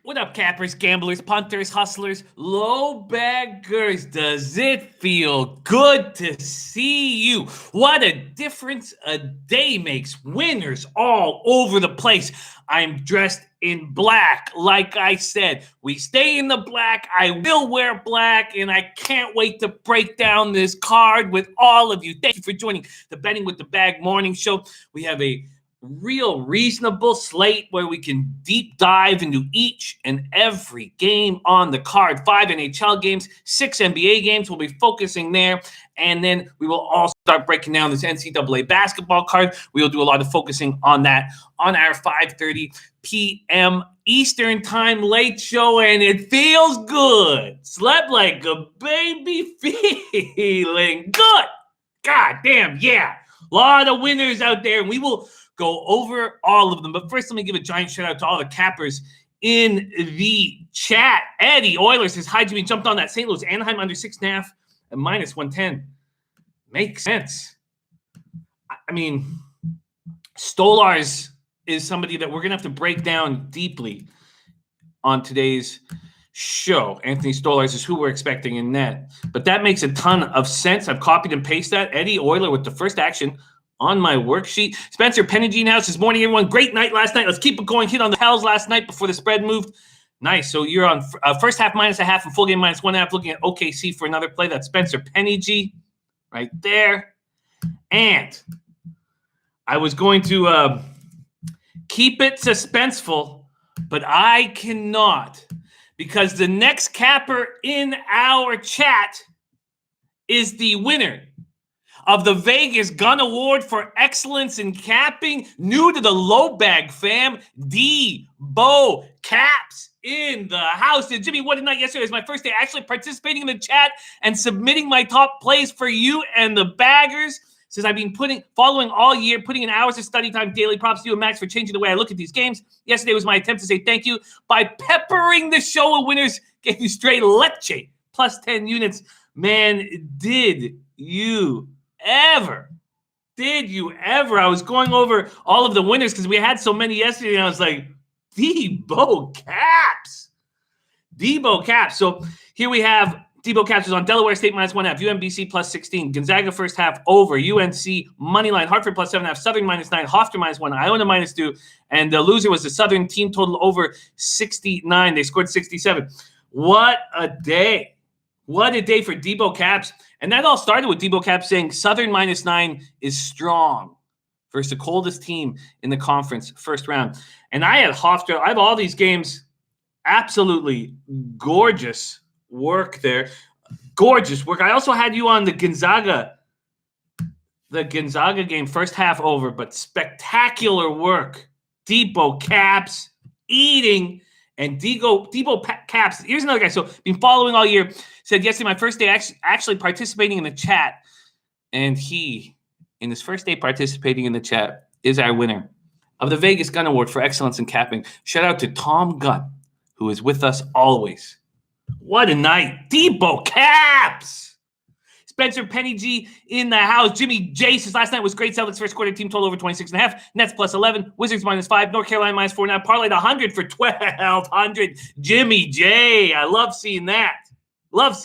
What up, cappers, gamblers, punters, hustlers, low baggers? Does it feel good to see you? What a difference a day makes. Winners all over the place. I'm dressed in black. Like I said, we stay in the black. I will wear black, and I can't wait to break down this card with all of you. Thank you for joining the Betting with the Bag morning show. We have a real reasonable slate where we can deep dive into each and every game on the card. 5 NHL games, 6 NBA games. We'll be focusing there. And then we will also start breaking down this NCAA basketball card. We'll do a lot of focusing on that on our 5:30 p.m. Eastern time late show. And it feels good. Slept like a baby, feeling good. God damn, yeah. A lot of winners out there. And we will go over all of them. But first, let me give a giant shout out to all the cappers in the chat. Eddie Oilers says, hi, Jimmy. Jumped on that St. Louis Anaheim under 6.5 and minus 110. Makes sense. I mean, Stolars is somebody that we're going to have to break down deeply on today's show. Anthony Stolars is who we're expecting in net. But that makes a ton of sense. I've copied and pasted that. Eddie Oiler with the first action on my worksheet. Spencer Penagine House this morning, everyone. Great night last night. Let's keep it going. Hit on the Hells last night before the spread moved. Nice. So you're on first half minus a half and full game minus 1.5. Looking at OKC for another play. That's Spencer Penagine right there. And I was going to keep it suspenseful, but I cannot, because the next capper in our chat is the winner of the Vegas Gun Award for Excellence in Capping. New to the low bag fam, D-Bo Caps in the house. And Jimmy, what a night yesterday. It was my first day actually participating in the chat and submitting my top plays for you and the baggers. Says I've been following all year, putting in hours of study time daily. Props to you and Max for changing the way I look at these games. Yesterday was my attempt to say thank you by peppering the show of winners. Gave you straight Leche plus 10 units. Man, did you ever? I was going over all of the winners because we had so many yesterday, and I was like, Debo Caps. So here we have Debo Caps is on Delaware State minus 1.5, UMBC plus 16, Gonzaga first half over, UNC money line, Hartford plus 7.5, Southern minus 9, Hofstra minus 1, Iona minus 2, and the loser was the Southern team total over 69. They scored 67. What a day. What a day for Debo Caps. And that all started with Debo Caps saying Southern minus 9 is strong versus the coldest team in the conference first round. And I had Hofstra. I have all these games. Absolutely gorgeous work there. Gorgeous work. I also had you on the Gonzaga game, first half over, but spectacular work. Debo Caps eating. And Debo Caps, here's another guy. So been following all year. Said yesterday, my first day actually participating in the chat. And he, in his first day participating in the chat, is our winner of the Vegas Gun Award for Excellence in Capping. Shout out to Tom Gunn, who is with us always. What a night. Debo Caps. Spencer Penagine in the house. Jimmy J says last night was great. Celtics first quarter team total over 26.5. Nets plus 11. Wizards minus 5. North Carolina minus 4. Now parlayed 100 for 1,200. Jimmy J. I love seeing that. Love.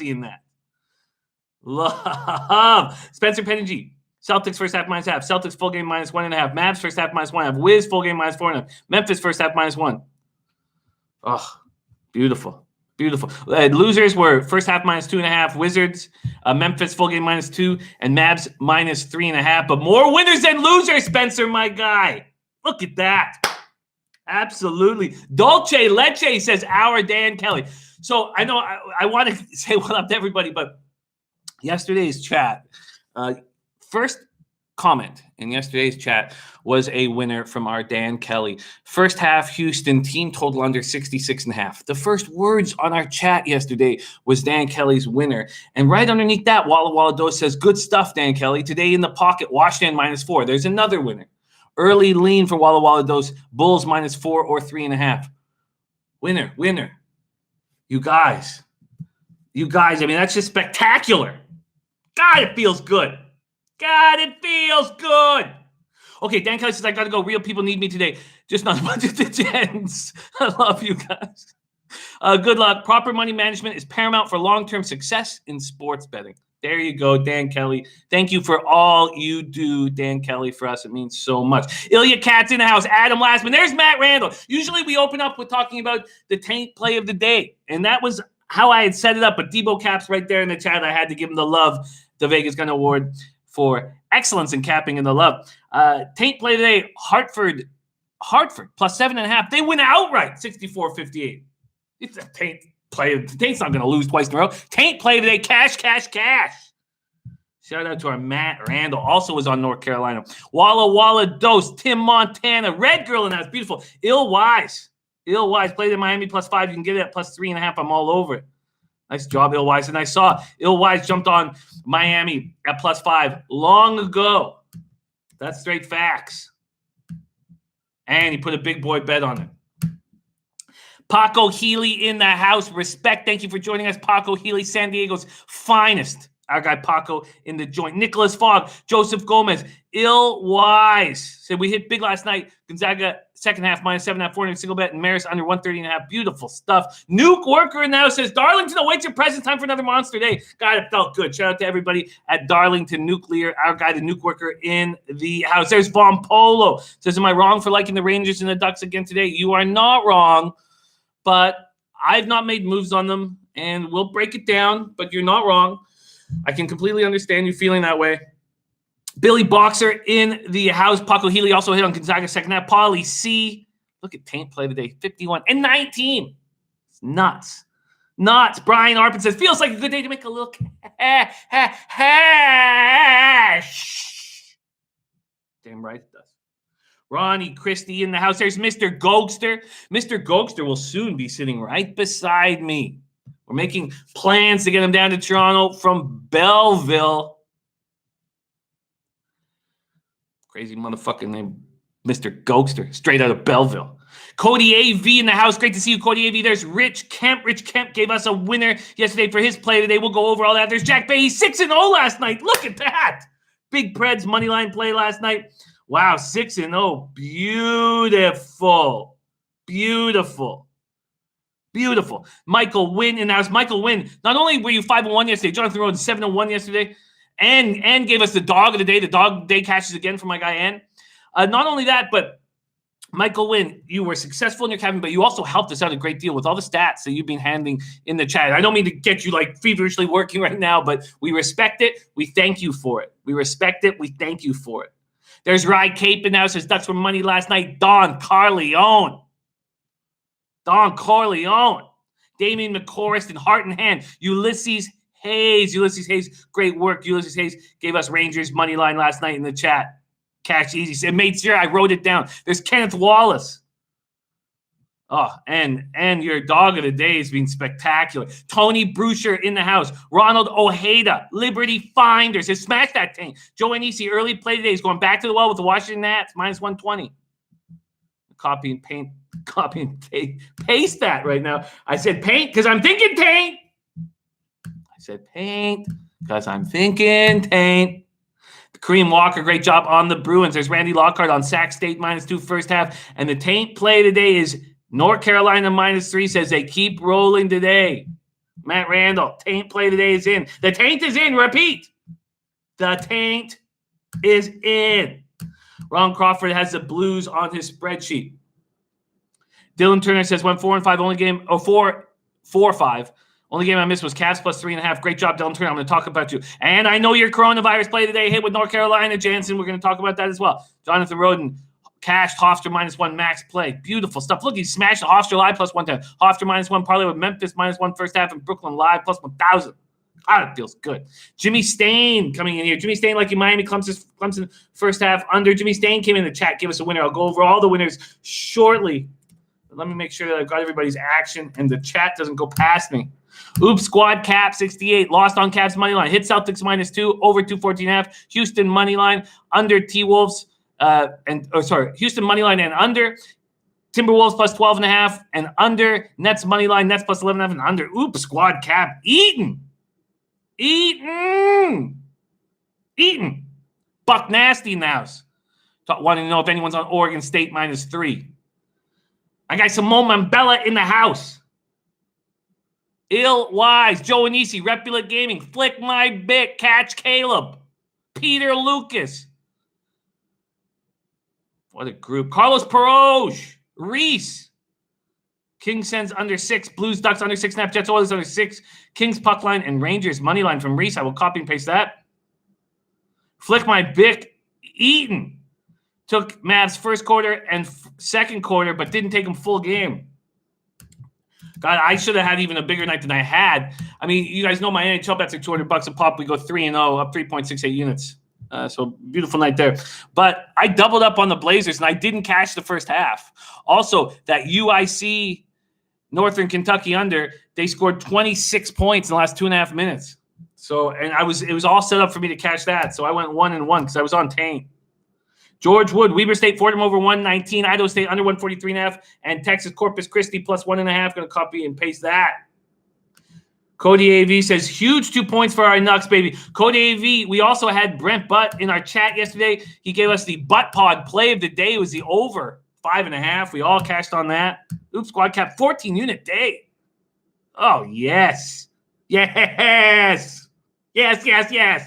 Spencer Penagine. Celtics first half minus half. Celtics full game minus 1.5. Mavs first half minus 1.5. Wiz full game minus 4.5. Memphis first half minus 1. Oh, beautiful. Losers were first half minus 2.5. Wizards, Memphis full game minus 2, and Mavs minus 3.5. But more winners than losers, Spencer, my guy. Look at that. Absolutely. Dolce Leche says our Dan Kelly. So I know I want to say what up to everybody, but yesterday's chat, first comment in yesterday's chat was a winner from our Dan Kelly. First half Houston team total under 66.5. The first words on our chat yesterday was Dan Kelly's winner. And right underneath that, Walla Walla Dose says, good stuff, Dan Kelly. Today in the pocket, Washington minus 4. There's another winner. Early lean for Walla Walla Dose, Bulls minus 4 or 3.5. Winner. You guys, I mean, that's just spectacular. God, it feels good. Okay, Dan Kelly says, I got to go. Real people need me today. Just not a bunch of degens. I love you guys. Good luck. Proper money management is paramount for long-term success in sports betting. There you go, Dan Kelly. Thank you for all you do, Dan Kelly, for us. It means so much. Ilya Katz in the house. Adam Lastman. There's Matt Randall. Usually we open up with talking about the Taint play of the day, and that was how I had set it up. But Debo Caps right there in the chat. I had to give him the love. The Vegas Gun Award for excellence in capping and the love. Taint play today. Hartford plus 7.5. They win outright, 64-58. It's a Taint play. Taint's not going to lose twice in a row. Taint play today. Cash. Shout out to our Matt Randall. Also was on North Carolina. Walla Dose. Tim Montana. Red Girl in that. Beautiful. Ill Wise. Played in Miami plus 5. You can get it at plus 3.5. I'm all over it. Nice job, Ill Wise. And I saw Ill Wise jumped on Miami at plus 5 long ago. That's straight facts. And he put a big boy bet on it. Paco Healy in the house. Respect. Thank you for joining us. Paco Healy, San Diego's finest. Our guy Paco in the joint. Nicholas Fogg, Joseph Gomez, Ill Wise. Said we hit big last night. Gonzaga second half minus 7.5, 400 single bet, and Maris under 130.5. Beautiful stuff. Nuke Worker now says, Darlington awaits your presence. Time for another monster day. God, it felt good. Shout out to everybody at Darlington Nuclear. Our guy, the Nuke Worker in the house. There's Von Polo. Says, am I wrong for liking the Rangers and the Ducks again today? You are not wrong, but I've not made moves on them, and we'll break it down, but you're not wrong. I can completely understand you feeling that way. Billy Boxer in the house. Paco Healy also hit on Gonzaga second half. Paulie C. Look at Taint play today. 51 and 19. It's nuts. Brian Arpin says, feels like a good day to make a little cash. Damn right it does. Ronnie Christie in the house. There's Mr. Gokster. Mr. Gokster will soon be sitting right beside me. We're making plans to get him down to Toronto from Belleville. Crazy motherfucking name, Mr. Gokster, straight out of Belleville. Cody A.V. in the house. Great to see you, Cody A.V. There's Rich Kemp. Rich Kemp gave us a winner yesterday for his play today. We'll go over all that. There's Jack Bay. He's 6-0 last night. Look at that. Big Preds moneyline play last night. Wow, 6-0. Beautiful. Michael Wynn in the house. Michael Wynn, not only were you 5-1 yesterday, Jonathan Rhodes 7-1 yesterday, and gave us the dog of the day. The dog of the day cashes again for my guy, Ann. Not only that, but Michael Wynn, you were successful in your cabin, but you also helped us out a great deal with all the stats that you've been handing in the chat. I don't mean to get you like feverishly working right now, but we respect it. We thank you for it. We respect it. We thank you for it. There's Rye Cape in the house. Says Ducks were money last night. Don Corleone. Damien McCorrist and Heart and Hand. Ulysses Hayes, great work. Ulysses Hayes gave us Rangers money line last night in the chat. Cash easy. Said, made sure I wrote it down. There's Kenneth Wallace. Oh, and your dog of the day has been spectacular. Tony Bruscher in the house. Ronald Ojeda, Liberty Finders has smashed that thing. Joe Anisi, early play today. He's going back to the well with the Washington Nats, minus 120. Copy and paste that right now. I said paint because I'm thinking Taint. I said paint because I'm thinking Taint. Kareem Walker, great job on the Bruins. There's Randy Lockhart on Sac State minus 2 first half. And the Taint play today is North Carolina minus 3. Says they keep rolling today. Matt Randall, Taint play today is in. The Taint is in. Repeat. The Taint is in. Ron Crawford has the Blues on his spreadsheet. Dylan Turner says went 4-5 only game. 4-5. Only game I missed was Cavs plus 3.5. Great job, Dylan Turner. I'm going to talk about you. And I know your coronavirus play today hit with North Carolina, Jansen. We're going to talk about that as well. Jonathan Roden cashed Hofstra minus 1 max play. Beautiful stuff. Look, he smashed the Hofstra live plus 110. Hofstra minus 1 parlay with Memphis minus 1 first half and Brooklyn live plus 1,000. God, it feels good. Jimmy Stain coming in here. Jimmy Stain like in Miami, Clemson first half under. Jimmy Stain came in the chat, give us a winner. I'll go over all the winners shortly. But let me make sure that I've got everybody's action and the chat doesn't go past me. Oops, squad cap 68. Lost on Cavs money line. Hit Celtics minus 2 over 214.5. Houston money line under T-Wolves Houston money line and under. Timberwolves plus 12.5 and under. Nets money line. Nets plus 11.5 and under. Oops, squad cap. Eaton. Buck Nasty in the house. Wanting to know if anyone's on Oregon State minus 3. I got Simone Mambella in the house. Ill Wise, Joe Anisi, Repulate Gaming, Flick My Bit, Catch Caleb, Peter Lucas. What a group. Carlos Peroge, Reese. Kings sends under 6, Blues Ducks under 6.5, Jets Oilers under 6, Kings puck line, and Rangers money line from Reese. I will copy and paste that. Flick My Bit, Eaton. Took Mavs first quarter and second quarter, but didn't take them full game. God, I should have had even a bigger night than I had. I mean, you guys know my NHL bets are $200 a pop. We go 3-0, up 3.68 units. So beautiful night there. But I doubled up on the Blazers, and I didn't cash the first half. Also, that UIC Northern Kentucky under, they scored 26 points in the last 2.5 minutes. So, and it was all set up for me to cash that. So I went 1-1 because I was on Taint. George Wood, Weber State, Fordham over 119, Idaho State under 143.5, and Texas Corpus Christi plus 1.5. Going to copy and paste that. Cody AV says, huge 2 points for our Nucks, baby. Cody AV, we also had Brent Butt in our chat yesterday. He gave us the Butt Pod play of the day. It was the over 5.5. We all cashed on that. Oops, squad cap, 14-unit day. Oh, yes. Yes. Yes, yes, yes.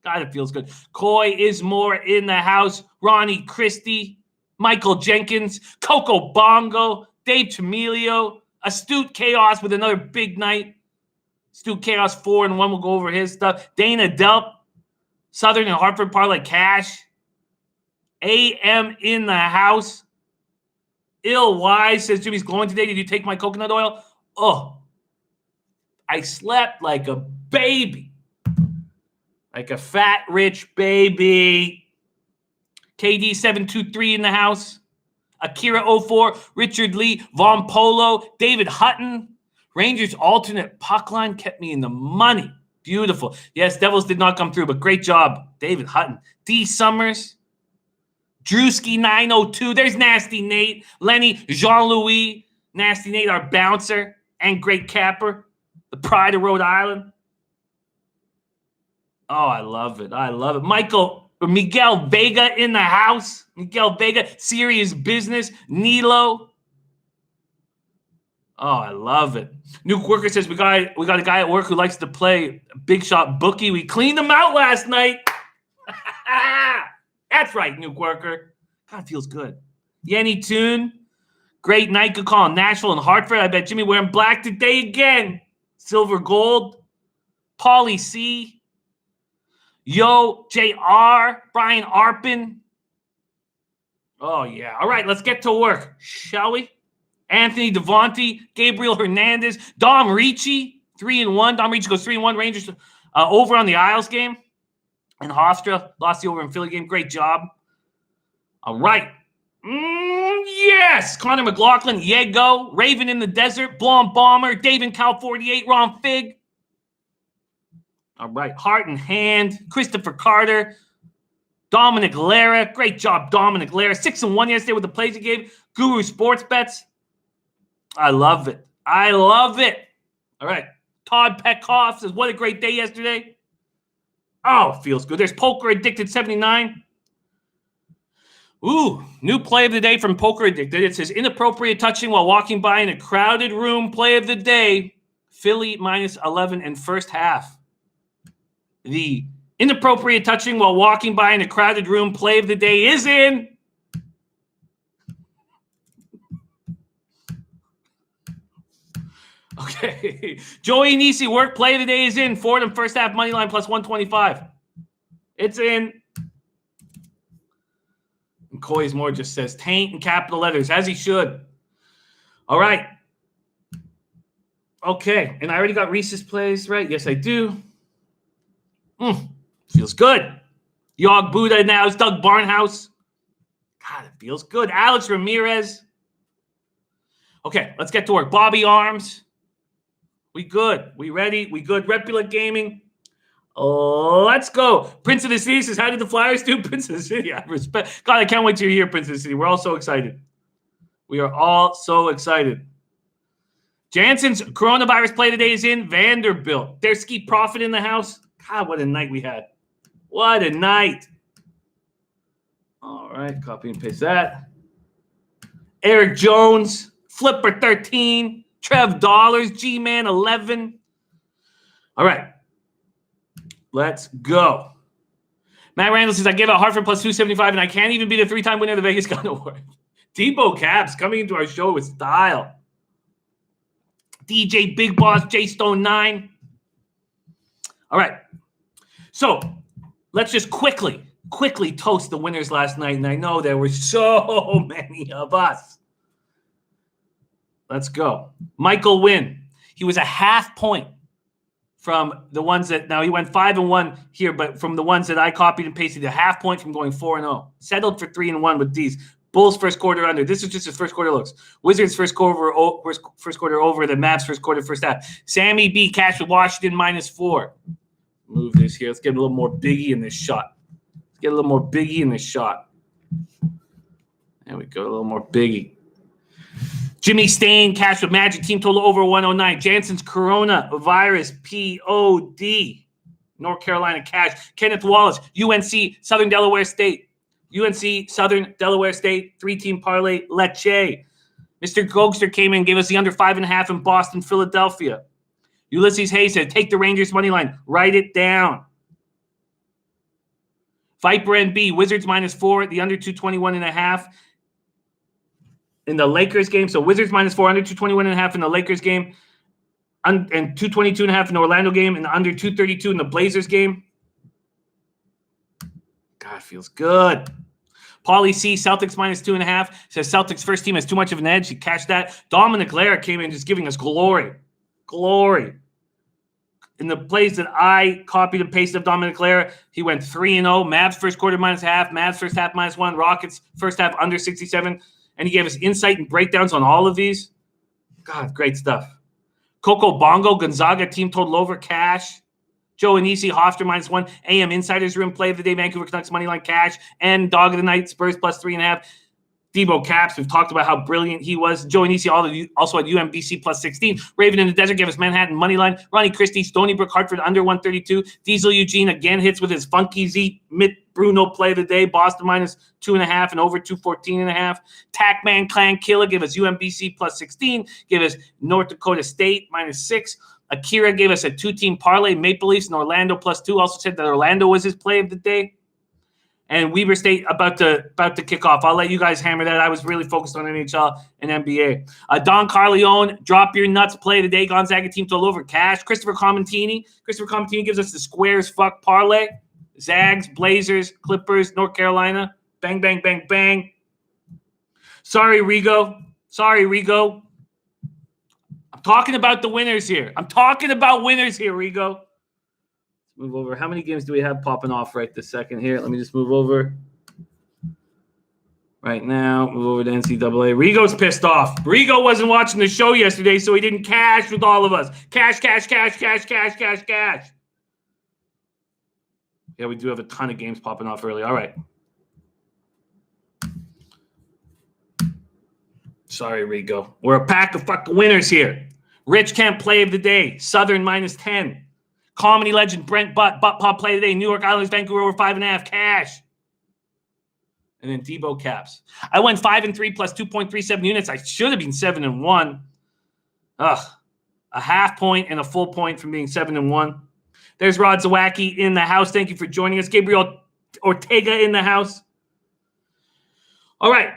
God, it feels good. Coy is more in the house. Ronnie Christie, Michael Jenkins, Coco Bongo, Dave Tremilio, Astute Chaos with another big night. Astute Chaos 4-1. We'll go over his stuff. Dana Delp, Southern and Hartford Parlay Cash. AM in the house. Ill Wise says, Jimmy's glowing today. Did you take my coconut oil? Oh, I slept like a baby. Like a fat, rich baby. KD723 in the house. Akira04, Richard Lee, Von Polo, David Hutton. Rangers alternate puck line kept me in the money. Beautiful. Yes, Devils did not come through, but great job, David Hutton. D. Summers. Drewski 902. There's Nasty Nate. Lenny, Jean-Louis. Nasty Nate, our bouncer. And great capper. The pride of Rhode Island. Oh, I love it. I love it. Miguel Vega in the house. Miguel Vega, serious business. Nilo. Oh, I love it. Nuke Worker says, we got a guy at work who likes to play big shot bookie. We cleaned him out last night. That's right, Nuke Worker. God, feels good. Yenny Toon. Great night. Good call in Nashville and Hartford. I bet Jimmy wearing black today again. Silver Gold. Paulie C. Yo, JR, Brian Arpin. Oh, yeah. All right, let's get to work, shall we? Anthony Devontae, Gabriel Hernandez, Dom Ricci, 3-1. Dom Ricci goes 3-1. Rangers over on the Isles game. And Hofstra lost the over in Philly game. Great job. All right. Yes. Connor McLaughlin, Yego, Raven in the Desert, Blonde Bomber, Dave and Cal 48, Ron Fig. All right, Heart and Hand, Christopher Carter, Dominic Lara. Great job, Dominic Lara. 6-1 yesterday with the plays he gave. Guru Sports Bets. I love it. I love it. All right, Todd Peckhoff says, what a great day yesterday. Oh, feels good. There's Poker Addicted 79. Ooh, new play of the day from Poker Addicted. It says, inappropriate touching while walking by in a crowded room. Play of the day, Philly minus 11 in first half. The inappropriate touching while walking by in a crowded room play of the day is in. Okay. Joey Nisi work play of the day is in. Fordham first half money line plus 125. It's in. And Coy's more just says Taint in capital letters, as he should. All right. Okay. And I already got Reese's plays, right? Yes, I do. Feels good. Yog Buddha now is Doug Barnhouse. God, it feels good. Alex Ramirez. Okay, let's get to work. Bobby Arms. We good. We ready. We good. Repulate Gaming. Let's go. Prince of the City says, how did the Flyers do? Prince of the City. I respect. God, I can't wait to hear Prince of the City. We're all so excited. We are all so excited. Jansen's coronavirus play today is in. Vanderbilt. There's Ski Profit in the house. God, what a night we had. What a night. All right, copy and paste that. Eric Jones, Flipper 13, Trev Dollars, G-Man, 11. All right. Let's go. Matt Randall says, I gave out Hartford plus 275, and I can't even be the 3-time winner of the Vegas Gun Award. Debo Caps coming into our show with style. DJ Big Boss, J Stone 9. All right. So let's just quickly toast the winners last night. And I know there were so many of us. Let's go. Michael Wynn. He was a half point from the ones that, now he went 5-1 here, but from the ones that I copied and pasted, a half point from going 4-0. Settled for 3-1 with these. Bulls first quarter under. This is just his first quarter looks. Wizards first quarter over. The Mavs first quarter, first half. Sammy B cash with Washington -4. Move this here. Let's get a little more biggie in this shot. There we go. A little more biggie. Jimmy Stain cash with Magic team total over 109. Jansen's Corona virus POD. North Carolina cash. Kenneth Wallace UNC Southern Delaware State. 3-team parlay, Leche. Mr. Gogster came in, gave us the under 5.5 in Boston, Philadelphia. Ulysses Hayes said, take the Rangers money line. Write it down. Viper NB, Wizards -4, the under 221.5 in the Lakers game. So Wizards -4, under 221.5 in the Lakers game, and 222.5 in the Orlando game, and the under 232 in the Blazers game. God, feels good. Paulie C, Celtics -2.5. Says Celtics first team has too much of an edge. He cashed that. Dominic Lara came in just giving us glory. In the plays that I copied and pasted of Dominic Lara, he went 3-0. Mavs first quarter -0.5. Mavs first half -1. Rockets first half under 67. And he gave us insight and breakdowns on all of these. God, great stuff. Coco Bongo, Gonzaga team total over cash. Joe Anisi, Hofstra -1. AM Insiders Room play of the day, Vancouver Canucks moneyline cash. And dog of the night, Spurs +3.5. Debo Caps, we've talked about how brilliant he was. Joe Anisi also had UMBC +16. Raven in the Desert gave us Manhattan moneyline. Ronnie Christie, Stony Brook, Hartford under 132. Diesel Eugene again hits with his funky Z. Mitt Bruno play of the day, Boston -2.5 and over 214.5. Tackman Clan Killer gave us UMBC +16. Gave us North Dakota State -6. Akira gave us a 2-team parlay, Maple Leafs and Orlando +2. Also said that Orlando was his play of the day. And Weber State about to kick off. I'll let you guys hammer that. I was really focused on NHL and NBA. Don Carleone, drop your nuts play of the day. Gonzaga team total over cash. Christopher Comentini gives us the squares fuck parlay. Zags, Blazers, Clippers, North Carolina. Bang, bang, bang, bang. Sorry, Rigo. I'm talking about the winners here. Rigo. Move over. How many games do we have popping off right this second here? Let me just move over. Right now, move over to NCAA. Rigo's pissed off. Rigo wasn't watching the show yesterday, so he didn't cash with all of us. Cash. Yeah, we do have a ton of games popping off early. All right. Sorry, Rigo. We're a pack of fucking winners here. Rich Kemp play of the day. Southern -10. Comedy legend Brent Butt Pop play of the day. New York Islanders, Vancouver over 5.5 cash. And then Debo Caps. I went 5-3 plus 2.37 units. I should have been 7-1. Ugh. A half point and a full point from being 7-1. There's Rod Zawacki in the house. Thank you for joining us. Gabriel Ortega in the house. All right.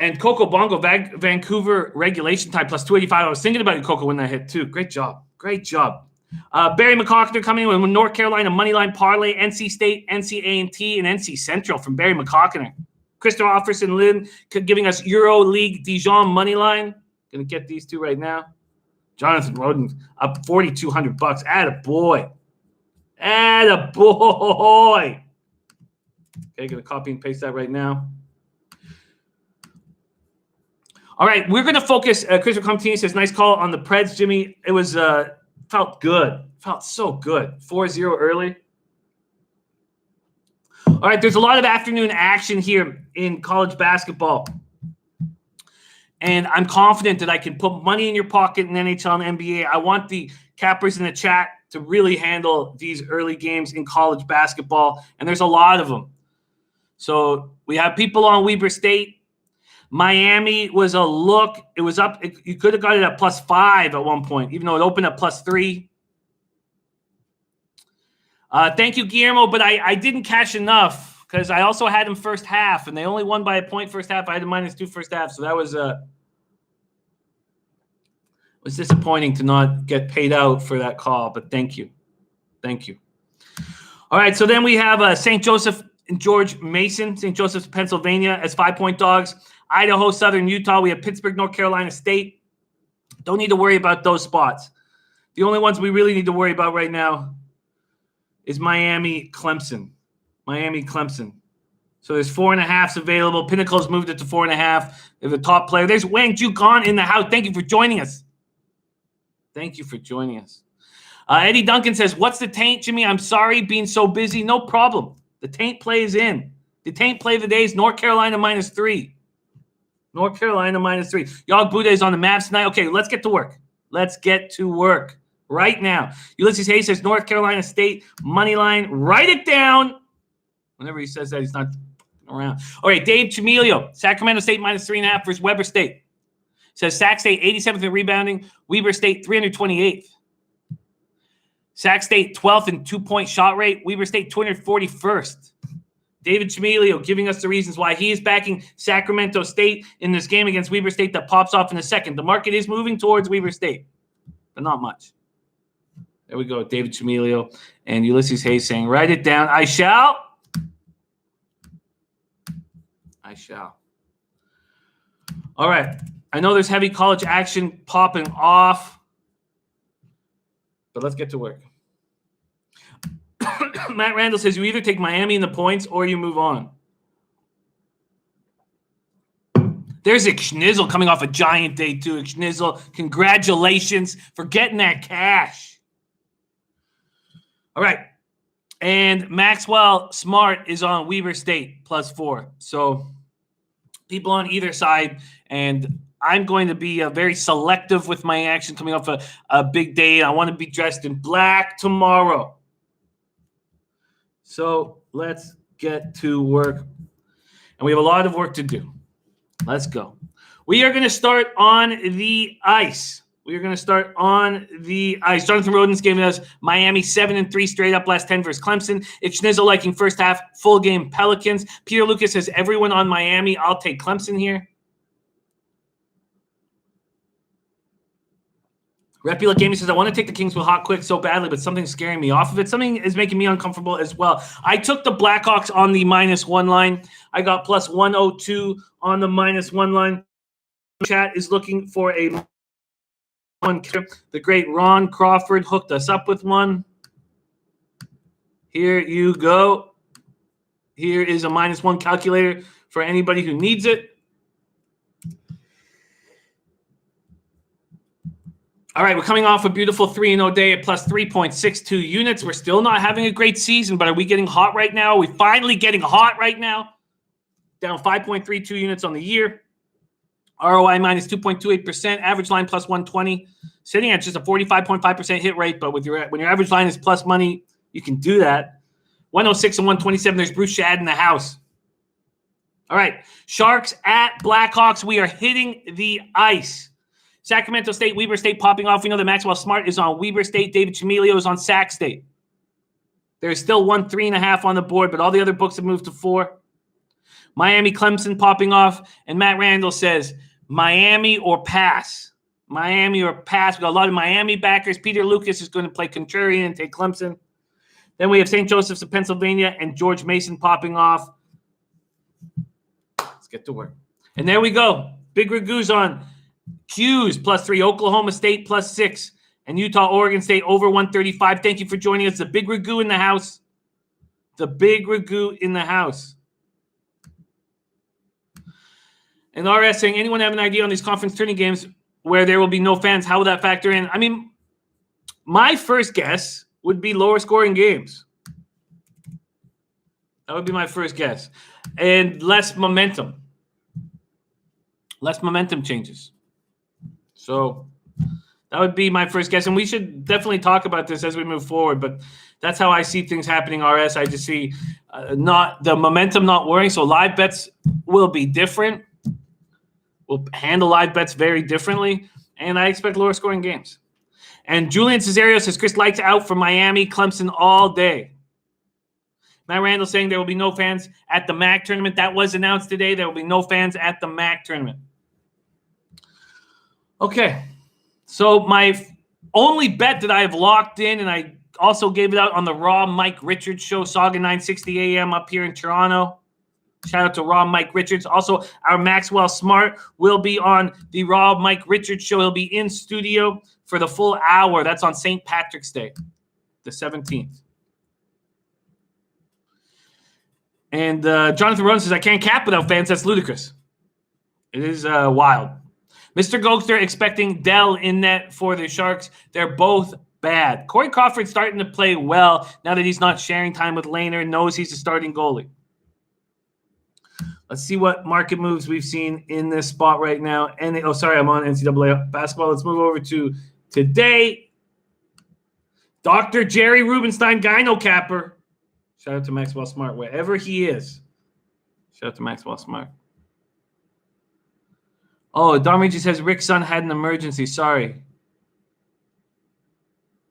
And Coco Bongo, Vancouver regulation time plus 285. I was thinking about you, Coco, when that hit too. Great job. Barry McCockner coming in with North Carolina moneyline parlay, NC State, NC A&T, and NC Central from Barry McCockner. Christopher Offerson Lynn giving us Euro League Dijon moneyline. Gonna get these two right now. Jonathan Roden up $4,200. Attaboy. Okay, gonna copy and paste that right now. All right, we're going to focus. Christopher Comtini says, nice call on the Preds, Jimmy. It was felt good. Felt so good. 4-0 early. All right, there's a lot of afternoon action here in college basketball. And I'm confident that I can put money in your pocket in NHL and NBA. I want the cappers in the chat to really handle these early games in college basketball. And there's a lot of them. So we have people on Weber State. Miami was a look. It was up. You could have got it at +5 at one point, even though it opened at +3. Thank you, Guillermo, but I didn't cash enough because I also had them first half, and they only won by a point first half. I had a -2 first half, so that was disappointing to not get paid out for that call, but thank you. Thank you. All right, so then we have St. Joseph and George Mason, St. Joseph's, Pennsylvania, as 5-point dogs. Idaho, Southern Utah. We have Pittsburgh, North Carolina State. Don't need to worry about those spots. The only ones we really need to worry about right now is Miami, Clemson. Miami, Clemson. So there's 4.5s available. Pinnacle's moved it to 4.5. They're the top player. There's Wang Jukan in the house. Thank you for joining us. Thank you for joining us. Eddie Duncan says, what's the Taint, Jimmy? I'm sorry being so busy. No problem. The Taint plays in. The Taint play of the day is North Carolina -3. North Carolina -3. Yog Buddha is on the Mavs tonight. Okay, let's get to work. Let's get to work right now. Ulysses Hayes says North Carolina State money line. Write it down. Whenever he says that, he's not around. All right, Dave Chamilio. Sacramento State -3.5 versus Weber State. Says Sac State 87th in rebounding. Weber State 328th. Sac State 12th in 2-point shot rate. Weber State 241st. David Chamilio giving us the reasons why he is backing Sacramento State in this game against Weber State that pops off in a second. The market is moving towards Weber State, but not much. There we go, David Chamilio and Ulysses Hayes saying, write it down. I shall. I shall. All right. I know there's heavy college action popping off, but let's get to work. Matt Randall says you either take Miami in the points or you move on. There's Schnizzle coming off a giant day too. Schnizzle, congratulations for getting that cash. All right. And Maxwell Smart is on Weber State +4. So people on either side, and I'm going to be very selective with my action coming off a big day. I want to be dressed in black tomorrow. So let's get to work. And we have a lot of work to do. Let's go. We are going to start on the ice. Jonathan Roden's giving us Miami 7-3 straight up last 10 versus Clemson. It's Schnizzle liking first half, full game Pelicans. Peter Lucas says everyone on Miami. I'll take Clemson here. Repula Gaming says, I want to take the Kings with hot quick so badly, but something's scaring me off of it. Something is making me uncomfortable as well. I took the Blackhawks on the -1 line. I got +102 on the -1 line. Chat is looking for a one. The great Ron Crawford hooked us up with one. Here you go. Here is a -1 calculator for anybody who needs it. All right, we're coming off a beautiful 3-0 day at +3.62 units. We're still not having a great season, but are we getting hot right now? Are we finally getting hot right now? Down 5.32 units on the year. ROI -2.28%. Average line +120. Sitting at just a 45.5% hit rate, but when your average line is plus money, you can do that. 106 and 127. There's Bruce Shad in the house. All right, Sharks at Blackhawks. We are hitting the ice. Sacramento State, Weber State popping off. We know that Maxwell Smart is on Weber State. David Chamilio is on Sac State. There's still 1 3.5 on the board, but all the other books have moved to 4. Miami Clemson popping off. And Matt Randall says, Miami or pass. Miami or pass. We got a lot of Miami backers. Peter Lucas is going to play contrarian and take Clemson. Then we have St. Joseph's of Pennsylvania and George Mason popping off. Let's get to work. And there we go. Big Ragu's on Q's +3, Oklahoma State +6, and Utah, Oregon State over 135. Thank you for joining us. The Big Ragu in the house. The Big Ragu in the house. And RS saying, anyone have an idea on these conference tourney games where there will be no fans? How will that factor in? I mean, my first guess would be lower scoring games. That would be my first guess. And less momentum. Less momentum changes. So that would be my first guess. And we should definitely talk about this as we move forward. But that's how I see things happening, RS. I just see not the momentum not worrying. So live bets will be different. will handle live bets very differently, and I expect lower scoring games. And Julian Cesario says Chris Lights out for Miami, Clemson all day. Matt Randall saying there will be no fans at the MAC tournament. That was announced today. There will be no fans at the MAC tournament. Okay, so my only bet that I have locked in, and I also gave it out on the Raw Mike Richards show, Saga 960 AM up here in Toronto. Shout out to Raw Mike Richards. Also, our Maxwell Smart will be on the Raw Mike Richards show. He'll be in studio for the full hour. That's on St. Patrick's Day, the 17th. And Jonathan Roden says, I can't cap without fans. That's ludicrous. It is wild. Mr. Gokster expecting Dell in net for the Sharks. They're both bad. Corey Crawford's starting to play well now that he's not sharing time with Lehner and knows he's a starting goalie. Let's see what market moves we've seen in this spot right now. And I'm on NCAA basketball. Let's move over to today. Dr. Jerry Rubenstein, Gyno Capper. Shout out to Maxwell Smart, wherever he is. Shout out to Maxwell Smart. Oh, Don Reggie says Rick's son had an emergency. Sorry.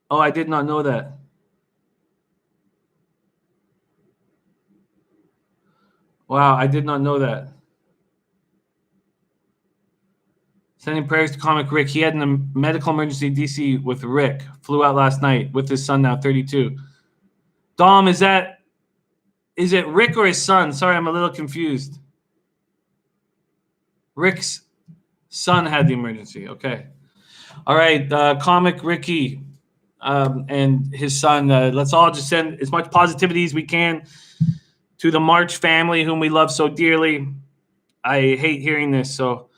Oh, I did not know that. Wow, I did not know that. Sending prayers to Comic Rick. He had a medical emergency in D.C. with Rick. Flew out last night with his son now, 32. Dom, is it Rick or his son? Sorry, I'm a little confused. Rick's son had the emergency. Okay. All right, Comic Ricky and his son. Let's all just send as much positivity as we can to the March family, whom we love so dearly. I hate hearing this, so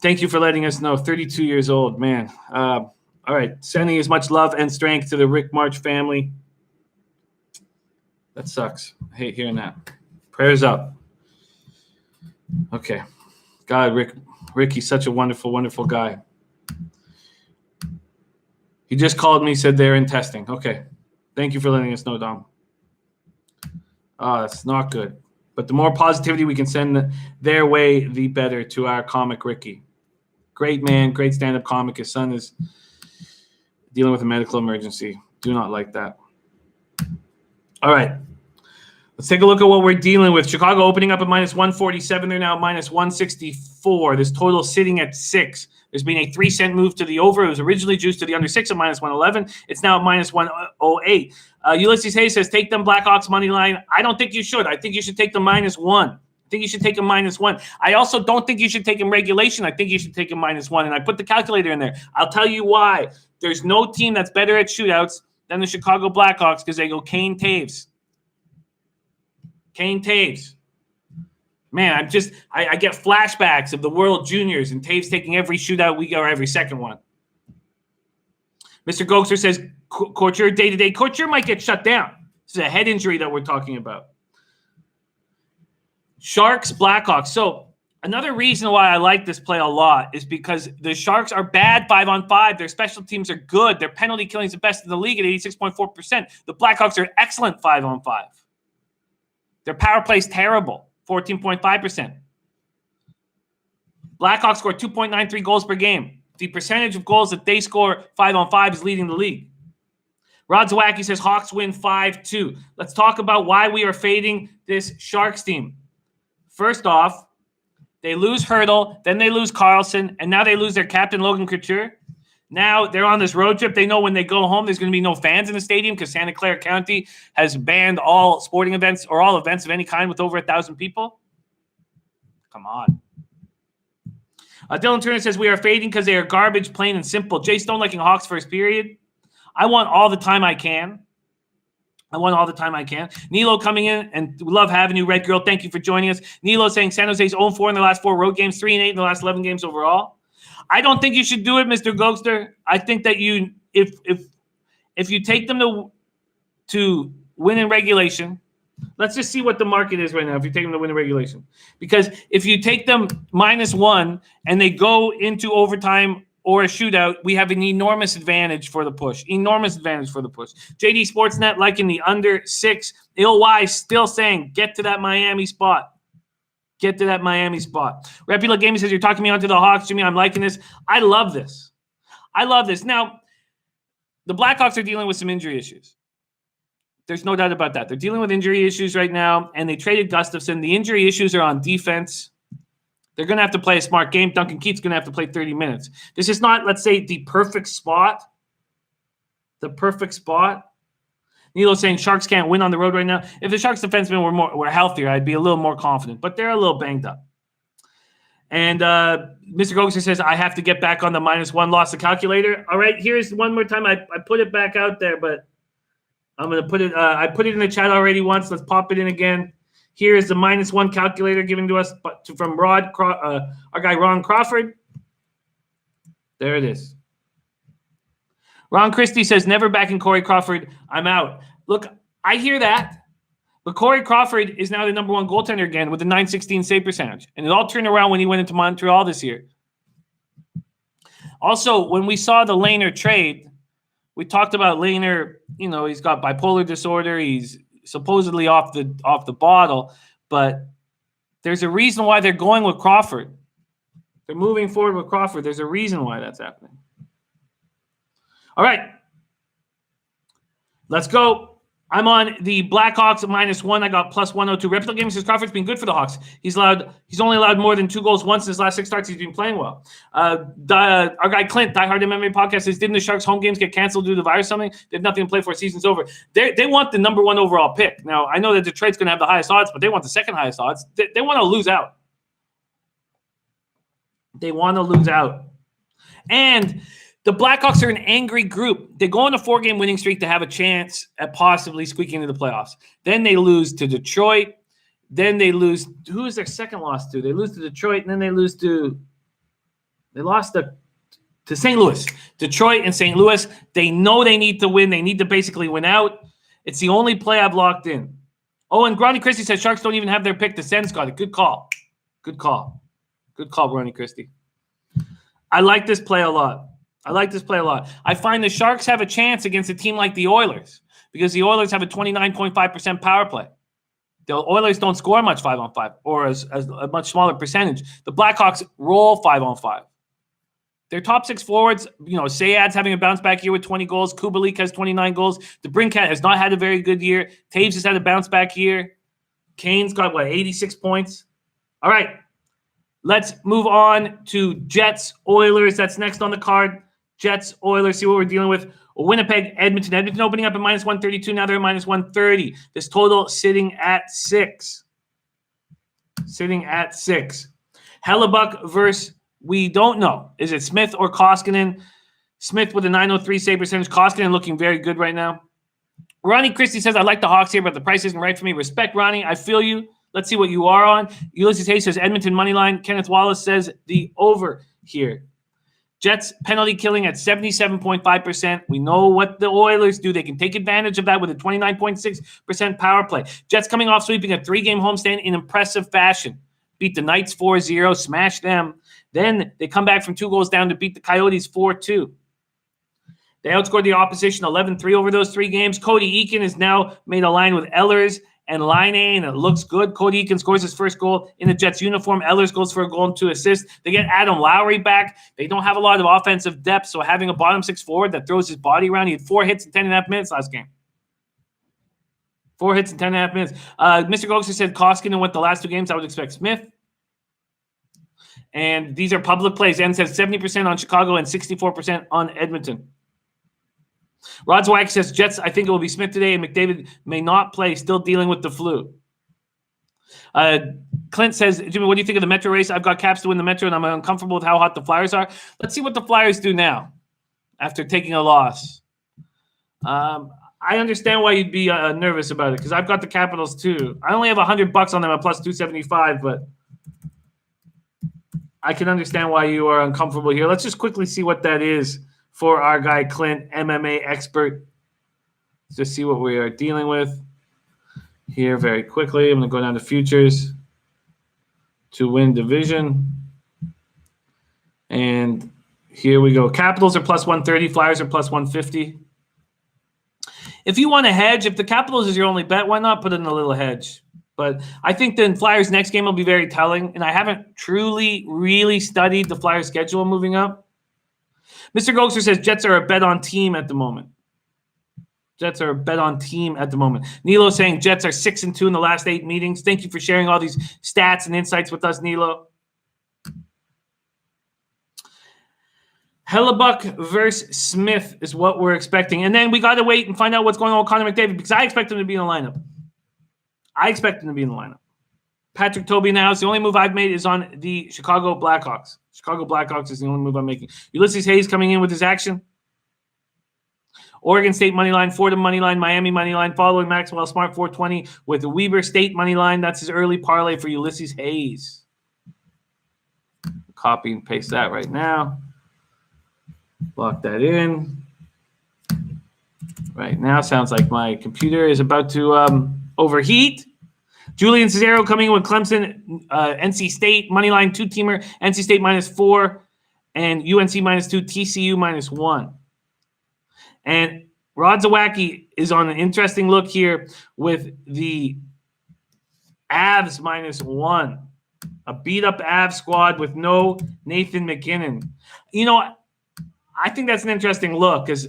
thank you for letting us know. 32 years old, man. All right, sending as much love and strength to the Rick March family. That sucks. I hate hearing that. Prayers up. Okay. God, Rick, he's such a wonderful, wonderful guy. He just called me, said they're in testing. Okay. Thank you for letting us know, Dom. That's not good. But the more positivity we can send their way, the better to our comic Ricky. Great man, great stand-up comic. His son is dealing with a medical emergency. Do not like that. All right. Let's take a look at what we're dealing with. Chicago opening up at minus 147. They're now at minus 164. This total sitting at 6. There's been a 3-cent move to the over. It was originally juiced to the under 6 at minus 111. It's now at minus 108. Ulysses Hayes says, take them Blackhawks money line. I don't think you should. I think you should take the minus 1. I think you should take a minus 1. I also don't think you should take him regulation. I think you should take a minus 1. And I put the calculator in there. I'll tell you why. There's no team that's better at shootouts than the Chicago Blackhawks because they go Kane Taves. Kane Taves. Man, I get flashbacks of the World Juniors and Taves taking every shootout we go or every second one. Mr. Gokster says Couture day-to-day. Couture might get shut down. This is a head injury that we're talking about. Sharks, Blackhawks. So another reason why I like this play a lot is because the Sharks are bad 5-on-5. Their special teams are good. Their penalty killing is the best in the league at 86.4%. The Blackhawks are excellent 5-on-5. Their power play is terrible, 14.5%. Blackhawks score 2.93 goals per game. The percentage of goals that they score 5-on-5 is leading the league. Rod Zawacki says Hawks win 5-2. Let's talk about why we are fading this Sharks team. First off, they lose Hurdle, then they lose Carlson, and now they lose their captain, Logan Couture. Now they're on this road trip. They know when they go home, there's going to be no fans in the stadium because Santa Clara County has banned all sporting events or all events of any kind with over 1,000 people. Come on. Dylan Turner says we are fading because they are garbage, plain and simple. Jay Stone liking Hawks first period. I want all the time I can. Nilo coming in, and we love having you, Red Girl. Thank you for joining us. Nilo saying San Jose's 0-4 in the last 4 road games, 3-8 in the last 11 games overall. I don't think you should do it, Mr. Gokster. I think that if you take them to win in regulation, let's just see what the market is right now if you take them to win in regulation. Because if you take them minus 1 and they go into overtime or a shootout, we have an enormous advantage for the push. JD Sportsnet liking the under 6. Ilwai still saying get to that Miami spot. Get to that Miami spot. Repula Gaming says, you're talking me onto the Hawks, Jimmy. I'm liking this. I love this. Now, the Blackhawks are dealing with some injury issues. There's no doubt about that. They're dealing with injury issues right now, and they traded Gustafsson. The injury issues are on defense. They're going to have to play a smart game. Duncan Keith's going to have to play 30 minutes. This is not, let's say, the perfect spot. Nilo's saying Sharks can't win on the road right now. If the Sharks defensemen were healthier, I'd be a little more confident. But they're a little banged up. And Mr. Gogerson says, I have to get back on the -1 loss the calculator. All right, here's one more time. I put it back out there, but I'm going to put it I put it in the chat already once. Let's pop it in again. Here is the -1 calculator given to us from our guy Ron Crawford. There it is. Ron Christie says, never backing Corey Crawford. I'm out. Look, I hear that. But Corey Crawford is now the #1 goaltender again with a .916 save percentage. And it all turned around when he went into Montreal this year. Also, when we saw the Lehner trade, we talked about Lehner. You know, he's got bipolar disorder. He's supposedly off the bottle. But there's a reason why they're going with Crawford. They're moving forward with Crawford. There's a reason why that's happening. All right. Let's go. I'm on the Blackhawks -1. I got +102. Reptile Gaming says Crawford's been good for the Hawks. He's only allowed more than 2 goals once in his last 6 starts. He's been playing well. Our guy Clint, Diehard MMA podcast, says, didn't the Sharks' home games get canceled due to the virus or something? They have nothing to play for. Season's over. They want the #1 overall pick. Now, I know that Detroit's going to have the highest odds, but they want the second highest odds. They want to lose out. And the Blackhawks are an angry group. They go on a 4-game winning streak to have a chance at possibly squeaking into the playoffs. Then they lose to Detroit. Then they lose. Who is their second loss to? They lose to Detroit, and then they lost to St. Louis. Detroit and St. Louis. They know they need to win. They need to basically win out. It's the only play I've locked in. Oh, and Ronnie Christie says Sharks don't even have their pick. The Sens got it. Good call, Ronnie Christie. I like this play a lot. I find the Sharks have a chance against a team like the Oilers because the Oilers have a 29.5% power play. The Oilers don't score much 5-on-5 or as a much smaller percentage. The Blackhawks roll 5-on-5. Their top 6 forwards, Sayad's having a bounce back year with 20 goals. Kubalik has 29 goals. DeBrincat has not had a very good year. Taves has had a bounce back year. Kane's got 86 points. All right. Let's move on to Jets, Oilers. That's next on the card. Jets, Oilers, see what we're dealing with. Winnipeg, Edmonton. Edmonton opening up at -132. Now they're at -130. This total sitting at 6. Hellebuck versus, we don't know. Is it Smith or Koskinen? Smith with a .903 save percentage. Koskinen looking very good right now. Ronnie Christie says, I like the Hawks here, but the price isn't right for me. Respect, Ronnie. I feel you. Let's see what you are on. Ulysses Hayes says Edmonton money line. Kenneth Wallace says the over here. Jets penalty killing at 77.5%. We know what the Oilers do. They can take advantage of that with a 29.6% power play. Jets coming off sweeping a 3-game homestand in impressive fashion. Beat the Knights 4-0, smash them. Then they come back from 2 goals down to beat the Coyotes 4-2. They outscored the opposition 11-3 over those 3 games. Cody Eakin has now made a line with Ehlers and Line A, and it looks good. Cody Eakin scores his first goal in the Jets uniform. Ehlers goes for a goal and 2 assists. They get Adam Lowry back. They don't have a lot of offensive depth, so having a bottom 6 forward that throws his body around. He had 4 hits in 10.5 minutes last game. 4 hits in 10.5 minutes. Mr. Gokster said Koskinen went the last 2 games. I would expect Smith. And these are public plays. N says 70% on Chicago and 64% on Edmonton. Rod Zwag says, Jets, I think it will be Smith today, and McDavid may not play, still dealing with the flu. Clint says, Jimmy, what do you think of the Metro race? I've got Caps to win the Metro, and I'm uncomfortable with how hot the Flyers are. Let's see what the Flyers do now after taking a loss. I understand why you'd be nervous about it because I've got the Capitals too. I only have $100 on them at plus 275, but I can understand why you are uncomfortable here. Let's just quickly see what that is for our guy Clint, MMA expert. Let's just see what we are dealing with here very quickly. I'm going to go down to futures to win division. And here we go. Capitals are plus 130. Flyers are plus 150. If you want to hedge, if the Capitals is your only bet, why not put in a little hedge? But I think the Flyers' next game will be very telling, and I haven't truly, really studied the Flyers' schedule moving up. Mr. Gokster says Jets are a bet on team at the moment. Jets are a bet on team at the moment. Nilo saying Jets are 6-2 in the last 8 meetings. Thank you for sharing all these stats and insights with us, Nilo. Hellebuck versus Smith is what we're expecting. And then we got to wait and find out what's going on with Connor McDavid because I expect him to be in the lineup. Patrick Toby in the house. The only move I've made is on the Chicago Blackhawks. Chicago Blackhawks is the only move I'm making. Ulysses Hayes coming in with his action. Oregon State money line, Fordham money line, Miami money line, following Maxwell Smart 420 with the Weber State money line. That's his early parlay for Ulysses Hayes. Copy and paste that right now. Lock that in. Right now, sounds like my computer is about to overheat. Julian Cesaro coming in with Clemson, NC State money line 2-teamer, NC State -4, and UNC -2, TCU -1. And Rod Zawacki is on an interesting look here with the Avs -1, a beat-up Avs squad with no Nathan McKinnon. You know, I think that's an interesting look because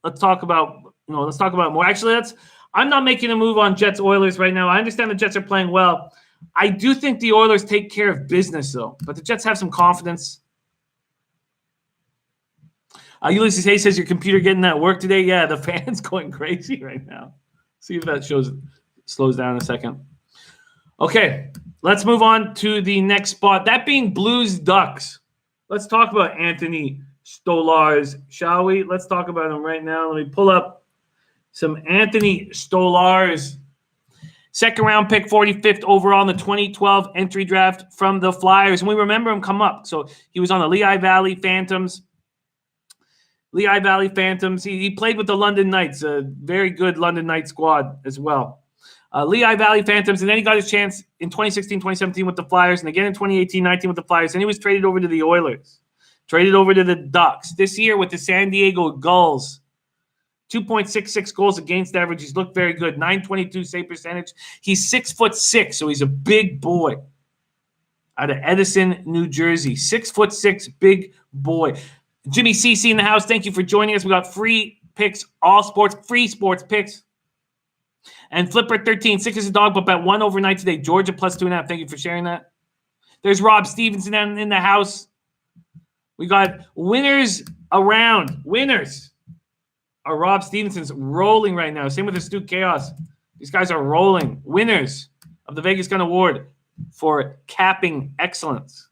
let's talk about more. Actually, I'm not making a move on Jets Oilers right now. I understand the Jets are playing well. I do think the Oilers take care of business though, but the Jets have some confidence. Ulysses Hayes says your computer getting that work today. Yeah, the fan's going crazy right now. See if that slows down in a second. Okay, let's move on to the next spot. That being Blues Ducks. Let's talk about Anthony Stolarz, shall we? Let's talk about him right now. Let me pull up some Anthony Stolarz. Second round pick, 45th overall in the 2012 entry draft from the Flyers. And we remember him come up. So he was on the Lehigh Valley Phantoms. He played with the London Knights, a very good London Knights squad as well. Lehigh Valley Phantoms, and then he got his chance in 2016, 2017 with the Flyers, and again in 2018-19 with the Flyers, and he was traded over to the Oilers, traded over to the Ducks. This year with the San Diego Gulls, 2.66 goals against average. He's looked very good, 922 save percentage. He's 6'6", so he's a big boy out of Edison, New Jersey. 6'6", big boy. Jimmy CC in the house, thank you for joining us. We got free picks, free sports picks. And Flipper13, 6 is a dog, but bet 1 overnight today. Georgia +2.5. Thank you for sharing that. There's Rob Stevenson in the house. We got winners around. Winners are Rob Stevenson's rolling right now. Same with Astute Chaos. These guys are rolling. Winners of the Vegas Gun Award for capping excellence.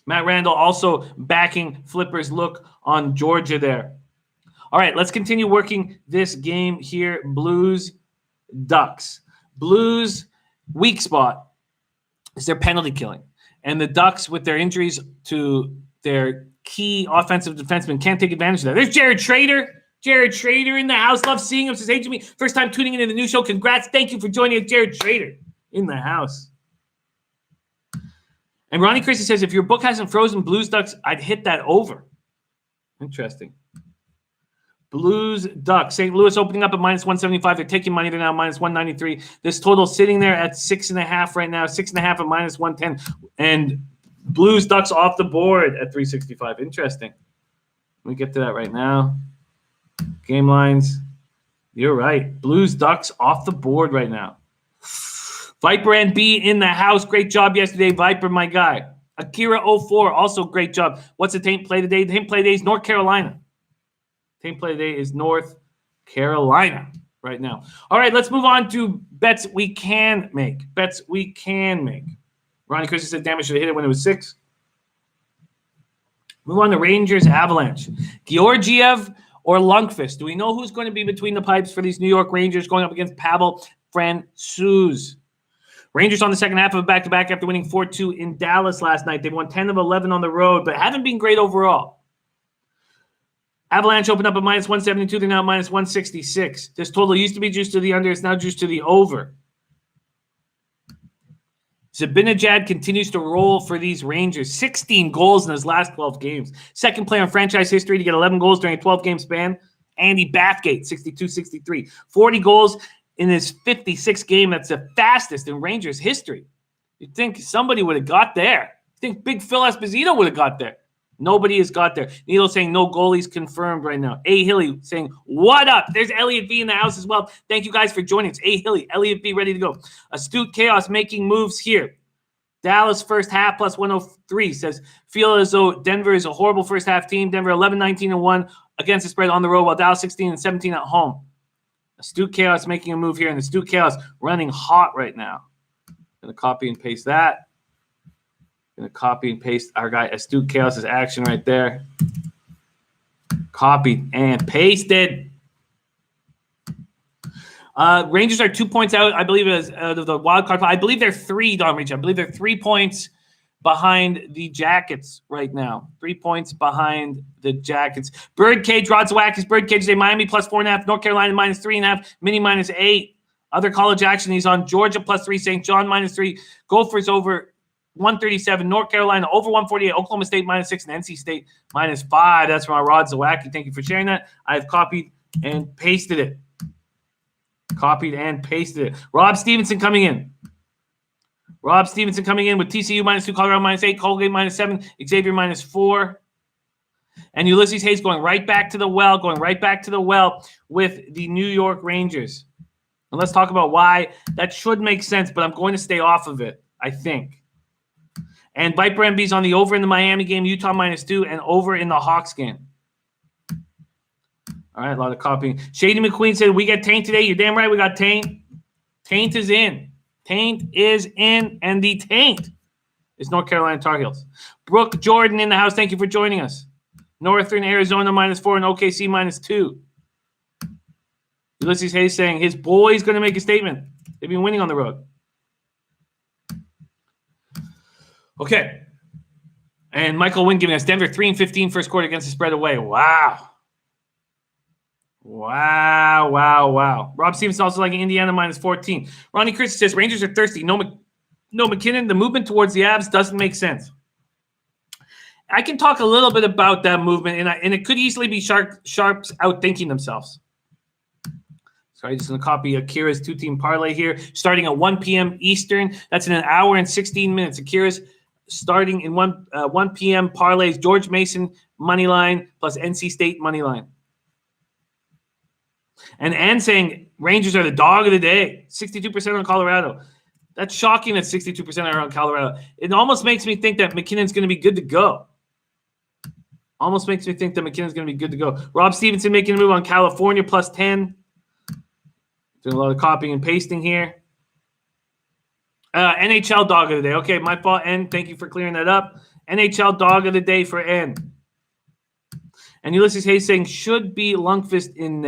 Matt Randall also backing Flipper's look on Georgia there. All right, let's continue working this game here. Blues, Ducks. Blues, weak spot is their penalty killing. And the Ducks, with their injuries to their key offensive defenseman, can't take advantage of that. There's Jared Schrader. Jared Schrader in the house. Love seeing him. Says, hey, Jimmy, first time tuning into the new show. Congrats. Thank you for joining us, Jared Schrader in the house. And Ronnie Christie says, if your book hasn't frozen Blues Ducks, I'd hit that over. Interesting. Blues Ducks. St. Louis opening up at -175. They're taking money. They're now -193. This total sitting there at 6.5 right now. 6.5 at -110. And Blues Ducks off the board at 365. Interesting. Let me get to that right now. Game lines. You're right. Blues Ducks off the board right now. Viper NB in the house. Great job yesterday, Viper, my guy. Akira04, also great job. What's the Taint play today? The Taint play today is North Carolina. Taint play today is North Carolina right now. All right, let's move on to bets we can make. Bets we can make. Ronnie Christie said, damn, I should have hit it when it was 6. Move on to Rangers Avalanche. Georgiev or Lundqvist? Do we know who's going to be between the pipes for these New York Rangers going up against Pavel Francouz? Rangers on the second half of a back-to-back after winning 4-2 in Dallas last night. They've won 10 of 11 on the road, but haven't been great overall. Avalanche opened up at -172. They're now -166. This total used to be juiced to the under. It's now juiced to the over. Zibanejad continues to roll for these Rangers. 16 goals in his last 12 games. Second player in franchise history to get 11 goals during a 12-game span. Andy Bathgate, 62-63. 40 goals in his 56th game. That's the fastest in Rangers history. You'd think somebody would have got there. You think Big Phil Esposito would have got there. Nobody has got there. Needle saying no goalies confirmed right now. A. Hilly saying, what up? There's Elliot V in the house as well. Thank you guys for joining us. A. Hilly, Elliot V ready to go. Astute Chaos making moves here. Dallas first half plus 103 says, feel as though Denver is a horrible first half team. Denver 11-19-1 against the spread on the road, while Dallas 16-17 at home. Astute Chaos making a move here, and Astute Chaos running hot right now. Going to copy and paste that. Going to copy and paste our guy Astute Chaos' action right there. Copied and pasted. Rangers are 2 points out, I believe, out of the wild card. I believe they're 3, Don Reach. I believe they're 3 points behind the Jackets right now. 3 points behind the Jackets. Birdcage, Rodzawakis, Birdcage today. Miami plus 4.5. North Carolina minus 3.5. Mini minus 8. Other college action, he's on Georgia plus 3. St. John minus 3. Gophers over 137. North Carolina over 148. Oklahoma State minus 6. And NC State minus 5. That's from our Rodzawaki. Thank you for sharing that. I've copied and pasted it. Copied and pasted it. Rob Stevenson coming in. Rob Stevenson coming in with TCU minus 2, Colorado minus 8, Colgate minus 7, Xavier minus 4. And Ulysses Hayes going right back to the well, with the New York Rangers. And let's talk about why that should make sense, but I'm going to stay off of it, I think. And Viper MB's on the over in the Miami game, Utah minus 2, and over in the Hawks game. All right, a lot of copying. Shady McQueen said, we got Taint today. You're damn right we got Taint. Taint is in. Taint is in, and the Taint is North Carolina Tar Heels. Brooke Jordan in the house. Thank you for joining us. Northern Arizona minus 4 and OKC minus 2. Ulysses Hayes saying his boy's going to make a statement. They've been winning on the road. Okay. And Michael Wynn giving us Denver 3-15 first quarter against the spread away. Wow. Wow. Rob Stevens also liking Indiana minus 14. Ronnie Christie says Rangers are thirsty. No McKinnon. The movement towards the Avs doesn't make sense. I can talk a little bit about that movement, and it could easily be Sharps outthinking themselves. So I'm just going to copy Akira's two-team parlay here, starting at 1 p.m. Eastern. That's in an hour and 16 minutes. Akira's starting in 1 p.m. parlays. George Mason money line plus NC State money line. And saying Rangers are the dog of the day. 62% on Colorado. That's shocking that 62% are on Colorado. It almost makes me think that McKinnon's going to be good to go. Rob Stevenson making a move on California plus 10. Doing a lot of copying and pasting here. NHL dog of the day. Okay, my fault, N. Thank you for clearing that up. NHL dog of the day for N. And Ulysses Hayes saying should be Lundqvist in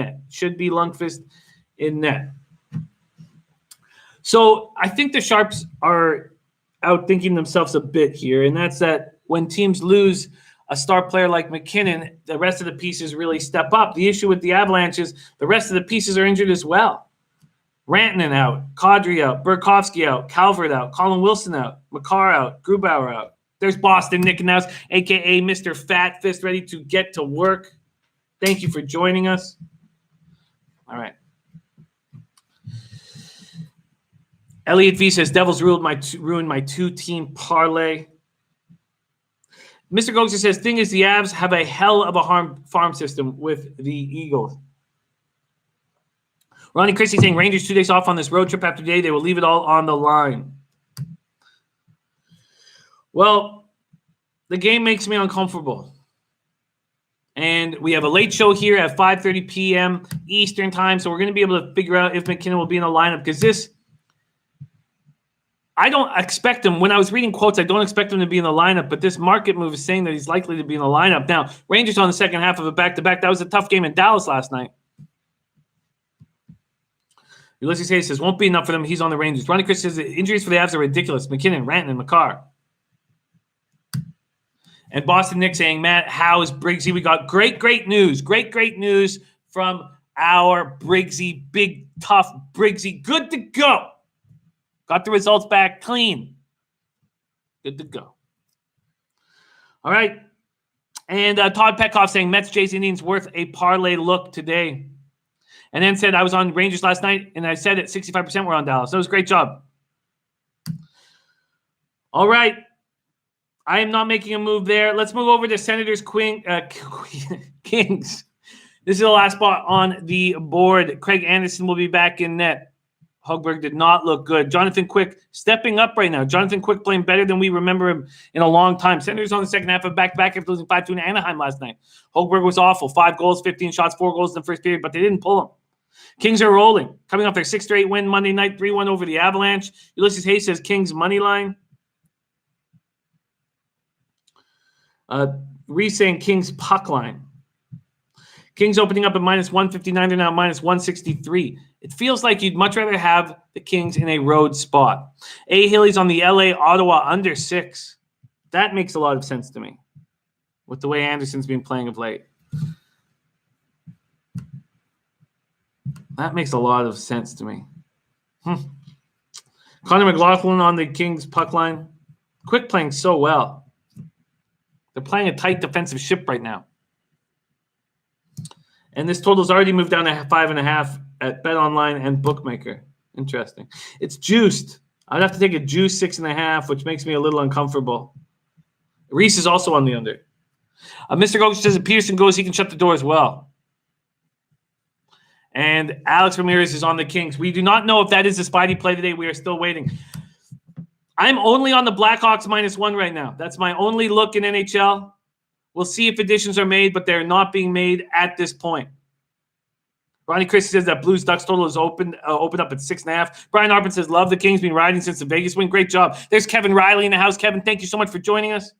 net. So I think the Sharps are outthinking themselves a bit here, and that's that when teams lose a star player like McKinnon, the rest of the pieces really step up. The issue with the Avalanche is the rest of the pieces are injured as well. Rantanen out, Kadri out, Burakovsky out, Calvert out, Colin Wilson out, Makar out, Grubauer out. There's Boston Nick in the house, a.k.a. Mr. Fat Fist, ready to get to work. Thank you for joining us. All right. Elliot V says, Devils ruined my two-team parlay. Mr. Gogser says, thing is the Avs have a hell of a farm system with the Eagles. Ronnie Christie saying, Rangers 2 days off on this road trip after today. They will leave it all on the line. Well, the game makes me uncomfortable. And we have a late show here at 5:30 p.m. Eastern time, so we're going to be able to figure out if McKinnon will be in the lineup because I don't expect him. When I was reading quotes, I don't expect him to be in the lineup, but this market move is saying that he's likely to be in the lineup. Now, Rangers on the second half of a back-to-back. That was a tough game in Dallas last night. Ulysses Hayes says, won't be enough for them. He's on the Rangers. Ronnie Chris says, the injuries for the Avs are ridiculous. McKinnon, Rantanen, Makar. And Boston Nick saying, Matt, how is Briggsy? We got great news. Great news from our Briggsy. Big, tough Briggsy. Good to go. Got the results back clean. Good to go. All right. And Todd Petkoff saying Mets, Jays, Indians worth a parlay look today. And then said I was on Rangers last night, and I said at 65% we're on Dallas. That was a great job. All right. I am not making a move there. Let's move over to Senators Kings. This is the last spot on the board. Craig Anderson will be back in net. Hogberg did not look good. Jonathan Quick stepping up right now. Jonathan Quick playing better than we remember him in a long time. Senators on the second half of back-to-back after losing 5-2 to Anaheim last night. Hogberg was awful. 5 goals, 15 shots, 4 goals in the first period, but they didn't pull him. Kings are rolling. Coming off their 6-8 win Monday night, 3-1 over the Avalanche. Ulysses Hayes says Kings money line. Reese saying Kings puck line. Kings opening up at minus 159. They're now minus 163. It feels like you'd much rather have the Kings in a road spot. A. Hilly's on the LA Ottawa under 6. That makes a lot of sense to me with the way Anderson's been playing of late. That makes a lot of sense to me. Connor McLaughlin on the Kings puck line. Quick playing so well. They're playing a tight defensive ship right now. And this total's already moved down to 5.5 at BetOnline and Bookmaker. Interesting. It's juiced. I'd have to take a juice 6.5, which makes me a little uncomfortable. Reese is also on the under. Mr. Goach says if Peterson goes, he can shut the door as well. And Alex Ramirez is on the Kings. We do not know if that is the Spidey play today. We are still waiting. I'm only on the Blackhawks -1 right now. That's my only look in NHL. We'll see if additions are made, but they're not being made at this point. Ronnie Christie says that Blues Ducks total is opened up at 6.5. Brian Arpin says, love the Kings, been riding since the Vegas win. Great job. There's Kevin Riley in the house. Kevin, thank you so much for joining us.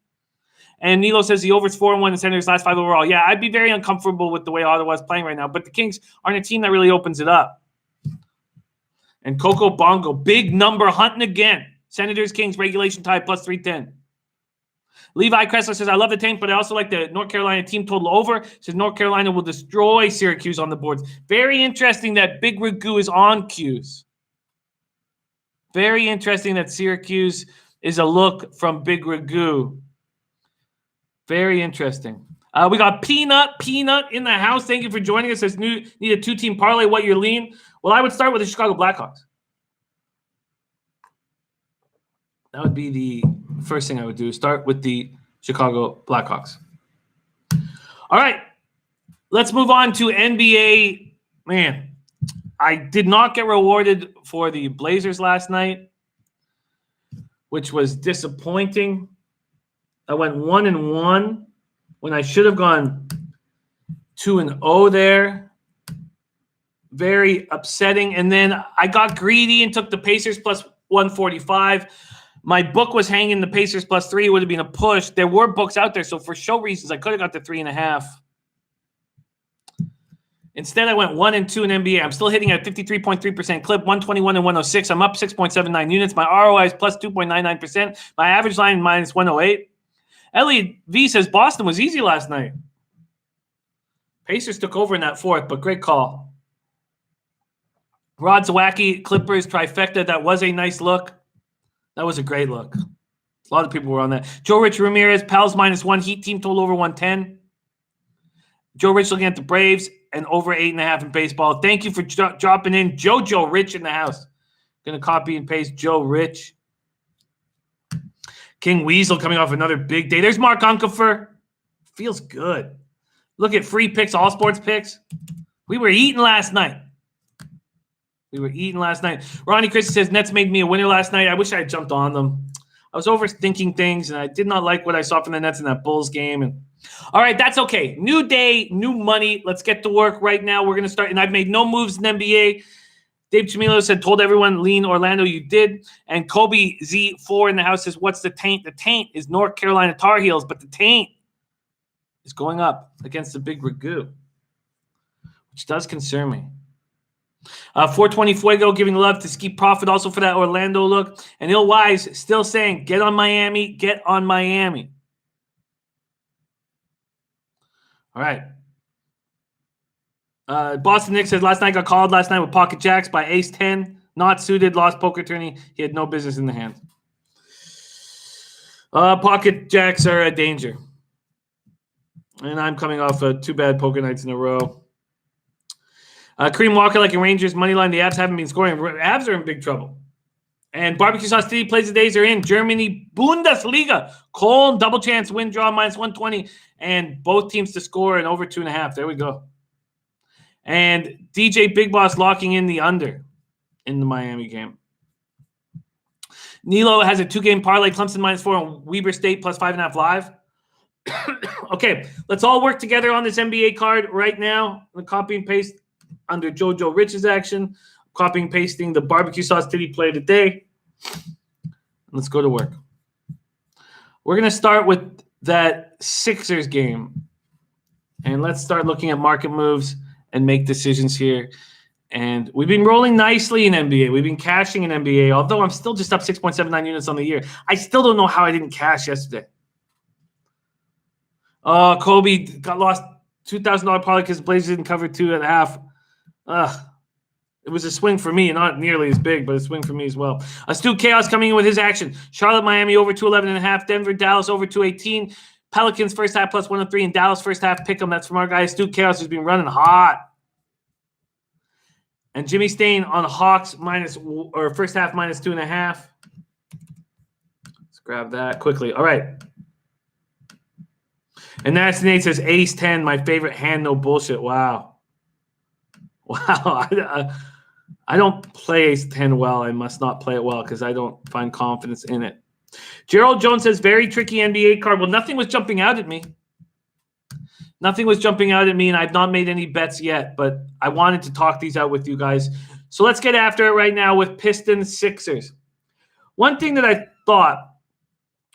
And Nilo says the over's 4-1 and Senators last 5 overall. Yeah, I'd be very uncomfortable with the way Ottawa's playing right now, but the Kings aren't a team that really opens it up. And Coco Bongo, big number hunting again. Senators, Kings, regulation tie plus 310. Levi Kressler says, I love the Taint, but I also like the North Carolina team total over. Says North Carolina will destroy Syracuse on the boards. Very interesting that Big Ragu is on Q's. Very interesting that Syracuse is a look from Big Ragu. Very interesting. We got Peanut in the house. Thank you for joining us. Says need a 2-team parlay. What you're lean? Well, I would start with the Chicago Blackhawks. That would be the first thing I would do. Start with the Chicago Blackhawks. All right. Let's move on to NBA. Man, I did not get rewarded for the Blazers last night, which was disappointing. I went 1-1 when I should have gone 2-0 there. Very upsetting. And then I got greedy and took the Pacers plus 145. My book was hanging the Pacers plus 3. It would have been a push. There were books out there, so for show reasons, I could have got the 3.5. Instead, I went 1-2 in NBA. I'm still hitting at 53.3% clip, 121 and 106. I'm up 6.79 units. My ROI is plus 2.99%. My average line minus 108. Elliot V says Boston was easy last night. Pacers took over in that fourth, but great call. Rod Zawacki, Clippers trifecta. That was a nice look. That was a great look. A lot of people were on that. Joe Rich Ramirez, Pels -1. Heat team total over 110. Joe Rich looking at the Braves and over 8.5 in baseball. Thank you for dropping in. Joe Rich in the house. Going to copy and paste Joe Rich. King Weasel coming off another big day. There's Mark Unkefer. Feels good. Look at free picks, all sports picks. We were eating last night. Ronnie Christie says, Nets made me a winner last night. I wish I had jumped on them. I was overthinking things, and I did not like what I saw from the Nets in that Bulls game. And all right, that's okay. New day, new money. Let's get to work right now. We're going to start, and I've made no moves in NBA. Dave Chamilo said, told everyone, lean Orlando, you did. And Kobe Z4 in the house says, what's the Taint? The Taint is North Carolina Tar Heels, but the Taint is going up against the Big Ragu, which does concern me. 420 Fuego giving love to Ski Profit also for that Orlando look. And Il Wise still saying, get on Miami, get on Miami. All right. Boston Knicks says last night got called last night with pocket jacks by ace 10. Not suited, lost poker tourney. He had no business in the hand. Pocket jacks are a danger. And I'm coming off 2 bad poker nights in a row. Kareem Walker like in Rangers money line. The Avs haven't been scoring. Avs are in big trouble. And Barbecue Sauce City plays the days are in. Germany Bundesliga. Cologne double chance win draw -120. And both teams to score and over 2.5. There we go. And DJ Big Boss locking in the under in the Miami game. Nilo has a 2-game parlay. Clemson -4 and Weber State +5.5 live. Okay, let's all work together on this NBA card right now. I'm copy and paste under JoJo Rich's action. Copying and pasting the Barbecue Sauce Titty play today. Let's go to work. We're going to start with that Sixers game. And let's start looking at market moves and make decisions here. And we've been rolling nicely in NBA. We've been cashing in NBA, although I'm still just up 6.79 units on the year. I still don't know how I didn't cash yesterday. Kobe got lost $2,000 parlay because Blazers didn't cover 2.5. It was a swing for me, not nearly as big, but a swing for me as well. Astute Chaos coming in with his action. Charlotte, Miami over 211.5. Denver, Dallas over 218. Pelicans first half +103, and Dallas first half pick 'em. That's from our guy Astute Chaos, who's been running hot. And Jimmy Stain on Hawks first half -2.5. Let's grab that quickly. All right. And Nasty Nate says Ace 10, my favorite hand, no bullshit. Wow. I don't play Ace 10 well. I must not play it well because I don't find confidence in it. Gerald Jones says, very tricky NBA card. Well, nothing was jumping out at me. Nothing was jumping out at me, and I've not made any bets yet, but I wanted to talk these out with you guys. So let's get after it right now with Pistons Sixers. One thing that I thought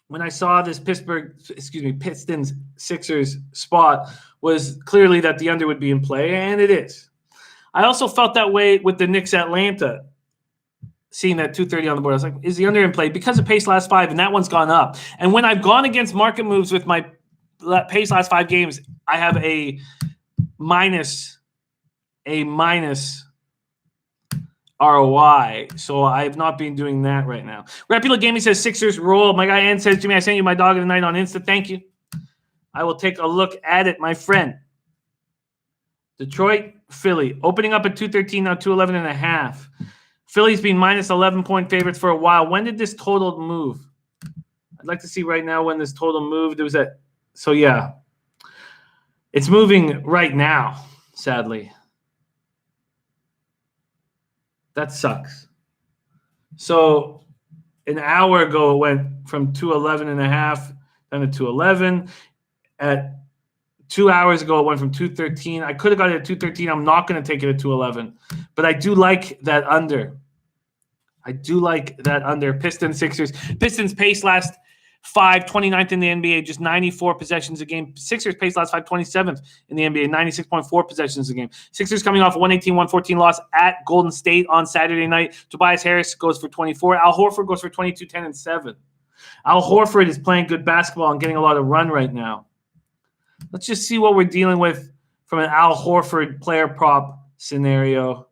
when I saw this Pistons Sixers spot was clearly that the under would be in play, and it is. I also felt that way with the Knicks Atlanta, seeing that 230 on the board. I was like, is the under in play? Because of pace last 5, and that one's gone up. And when I've gone against market moves with my pace last 5 games, I have a minus ROI. So I have not been doing that right now. Repula Gaming says Sixers roll. My guy Ann says, Jimmy, I sent you my dog of the night on Insta. Thank you. I will take a look at it, my friend. Detroit, Philly. Opening up at 213, now 211.5. Philly's been minus 11-point favorites for a while. When did this total move? I'd like to see right now when this total moved. It was at, so yeah. It's moving right now, sadly. That sucks. So an hour ago, it went from 211.5 down to 211. At 2 hours ago, it went from 213. I could have got it at 213. I'm not going to take it at 211. But I do like that under. Pistons, Sixers. Pistons pace last 5, 29th in the NBA, just 94 possessions a game. Sixers pace last 5, 27th in the NBA, 96.4 possessions a game. Sixers coming off a 118-114 loss at Golden State on Saturday night. Tobias Harris goes for 24. Al Horford goes for 22, 10, and 7. Al Horford is playing good basketball and getting a lot of run right now. Let's just see what we're dealing with from an Al Horford player prop scenario.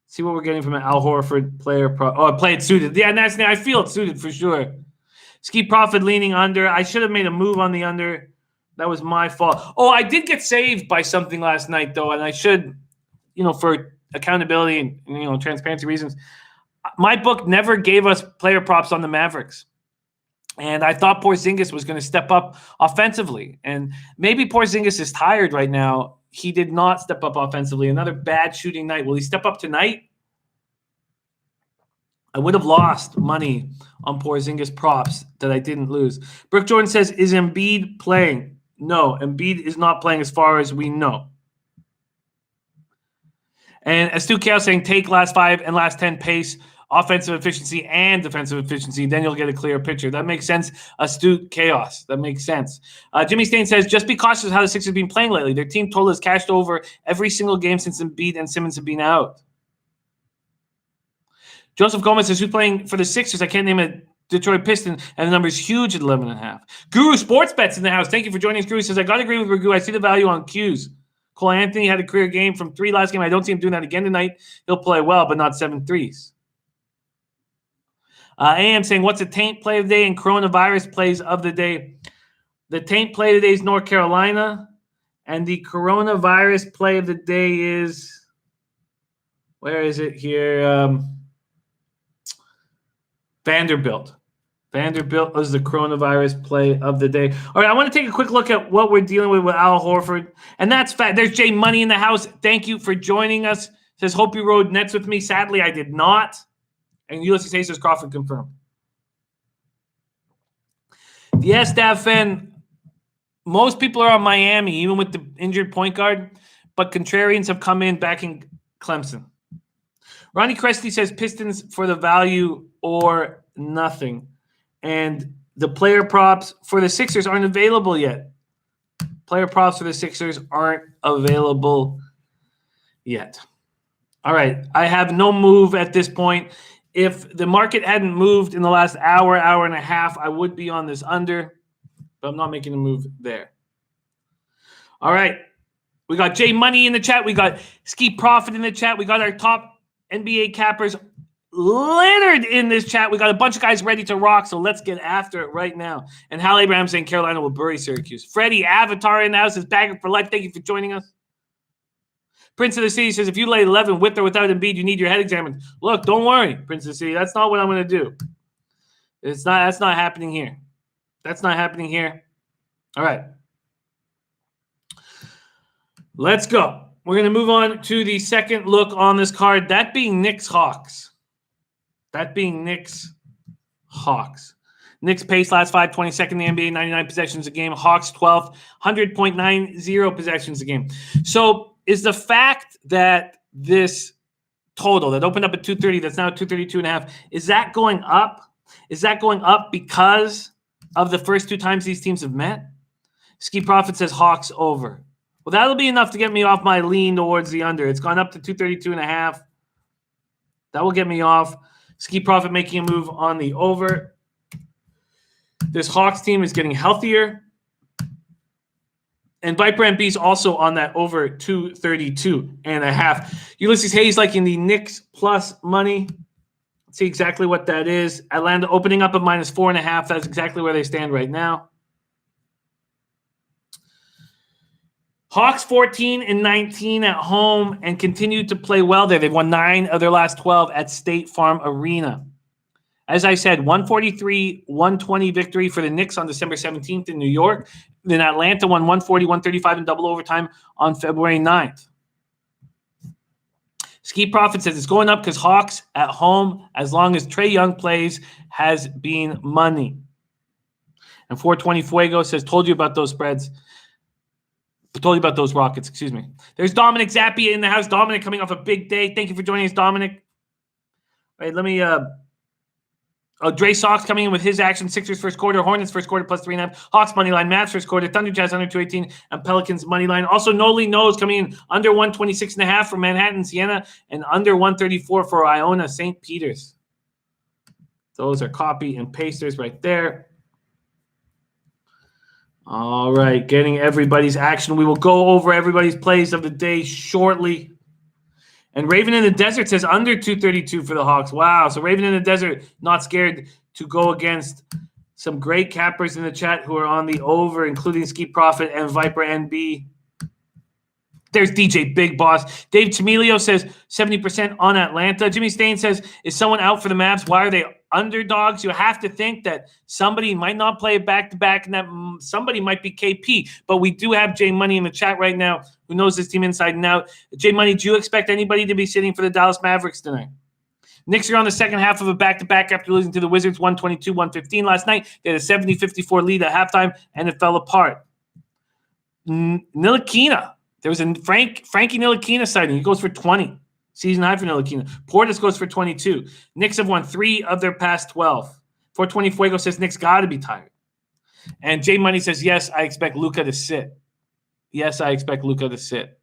See what we're getting from an Al Horford player prop. Oh, play it suited. Yeah, that's, I feel it suited for sure. Ski Profit leaning under. I should have made a move on the under. That was my fault. Oh, I did get saved by something last night, though, and I should, for accountability and, transparency reasons. My book never gave us player props on the Mavericks. And I thought Porzingis was going to step up offensively. And maybe Porzingis is tired right now. He did not step up offensively. Another bad shooting night. Will he step up tonight? I would have lost money on Porzingis props that I didn't lose. Brooke Jordan says, is Embiid playing? No, Embiid is not playing as far as we know. And Astute Chaos saying, take last 5 and last 10 pace, offensive efficiency and defensive efficiency. Then you'll get a clear picture. That makes sense. Astute Chaos. That makes sense. Jimmy Stain says, just be cautious of how the Sixers have been playing lately. Their team total has cashed over every single game since Embiid and Simmons have been out. Joseph Gomez says, who's playing for the Sixers? I can't name a Detroit Piston, and the number is huge at 11.5. Guru Sports Bets in the house. Thank you for joining us, Guru. He says, I got to agree with Ragu. I see the value on Qs. Cole Anthony had a career game from 3 last game. I don't see him doing that again tonight. He'll play well, but not 7 threes. AM saying, what's a Taint play of the day and coronavirus plays of the day? The Taint play today is North Carolina. And the coronavirus play of the day is, where is it here? Vanderbilt. Vanderbilt is the coronavirus play of the day. All right, I want to take a quick look at what we're dealing with Al Horford. And that's fact. There's Jay Money in the house. Thank you for joining us. Says, hope you rode Nets with me. Sadly, I did not. And Ulysses Hayes says, Crawford confirmed. Yes, Davfen, most people are on Miami, even with the injured point guard. But contrarians have come in backing Clemson. Ronnie Cresty says, Pistons for the value or nothing. And the player props for the Sixers aren't available yet. Player props for the Sixers aren't available yet. All right. I have no move at this point. If the market hadn't moved in the last hour, hour and a half, I would be on this under, but I'm not making a move there. All right. We got Jay Money in the chat. We got Ski Profit in the chat. We got our top NBA cappers littered in this chat. We got a bunch of guys ready to rock, so let's get after it right now. And Hal Abraham saying Carolina will bury Syracuse. Freddie Avatar in the house is Bagger for life. Thank you for joining us. Prince of the City says, if you lay 11 with or without Embiid, you need your head examined. Look, don't worry, Prince of the City. That's not what I'm going to do. That's not happening here. That's not happening here. All right. Let's go. We're going to move on to the second look on this card, that being Knicks Hawks. That being Knicks Hawks. Knicks pace last 5, 22nd in the NBA, 99 possessions a game. Hawks 12th, 100.90 possessions a game. So is the fact that this total that opened up at 230, that's now 232.5, is that going up? Is that going up because of the first two times these teams have met? Ski Profit says Hawks over. Well, that'll be enough to get me off my lean towards the under. It's gone up to 232.5. That will get me off. Ski Profit making a move on the over. This Hawks team is getting healthier. And Viper and Beast also on that over 232.5. Ulysses Hayes liking the Knicks plus money. Let's see exactly what that is. Atlanta opening up at -4.5. That's exactly where they stand right now. Hawks 14-19 at home and continue to play well there. They've won 9 of their last 12 at State Farm Arena. As I said, 143-120 victory for the Knicks on December 17th in New York. Then Atlanta won 140-135 in double overtime on February 9th. Ski Profit says it's going up because Hawks at home, as long as Trae Young plays, has been money. And 420 Fuego says, told you about those spreads. Told you about those Rockets, excuse me. There's Dominic Zappia in the house. Dominic coming off a big day. Thank you for joining us, Dominic. All right, let me Dre Sox coming in with his action. Sixers first quarter, Hornets first quarter plus 3.5. Hawks money line, Mavs first quarter, Thunder Jazz under 218, and Pelicans money line. Also, Noli Knows coming in under 126.5 for Manhattan, Siena, and under 134 for Iona, St. Peter's. Those are copy and pasters right there. All right, getting everybody's action. We will go over everybody's plays of the day shortly. And Raven in the Desert says under 232 for the Hawks. Wow. So Raven in the Desert not scared to go against some great cappers in the chat who are on the over, including Ski Profit and Viper NB. There's DJ Big Boss. Dave Chemilio says 70% on Atlanta. Jimmy Stain says, is someone out for the Mavs? Why are they underdogs? You have to think that somebody might not play back-to-back and that somebody might be KP. But we do have Jay Money in the chat right now who knows this team inside and out. Jay Money, do you expect anybody to be sitting for the Dallas Mavericks tonight? Knicks are on the second half of a back-to-back after losing to the Wizards 122-115 last night. They had a 70-54 lead at halftime, and it fell apart. Ntilikina. There was a Frankie Ntilikina sighting. He goes for 20. Season high for Ntilikina. Portis goes for 22. Knicks have won 3 of their past 12. 420 Fuego says Knicks got to be tired. And Jay Money says, yes, I expect Luka to sit. Yes, I expect Luka to sit.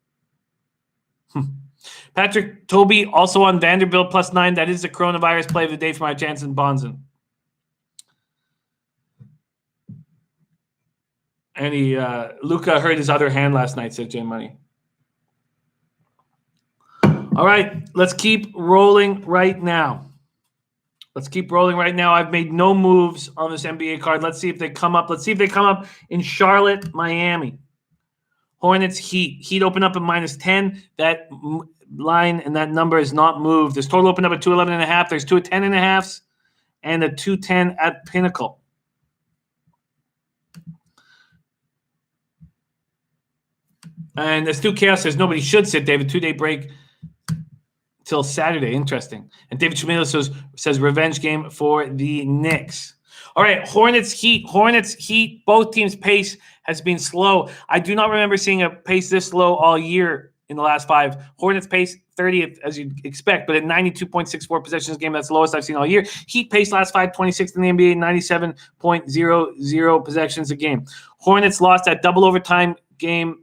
Patrick Toby also on Vanderbilt plus 9. That is the coronavirus play of the day for my chance in Bonzen. And Luka hurt his other hand last night, said Jay Money. All right, let's keep rolling right now. Let's keep rolling right now. I've made no moves on this NBA card. Let's see if they come up. Let's see if they come up in Charlotte, Miami. Hornets, Heat. Heat open up at -10. That line and that number is not moved. This total opened up at 211.5. There's 2 at 10.5s and a 210 at Pinnacle. And there's 2 chaos. There's nobody should sit. They have a 2-day break till Saturday. Interesting. And David Chumilo says revenge game for the Knicks. All right, Hornets, Heat. Hornets, Heat. Both teams' pace has been slow. I do not remember seeing a pace this slow all year in the last 5. Hornets pace 30th, as you'd expect, but at 92.64 possessions a game, that's the lowest I've seen all year. Heat pace last 5, 26th in the NBA, 97.00 possessions a game. Hornets lost that double overtime game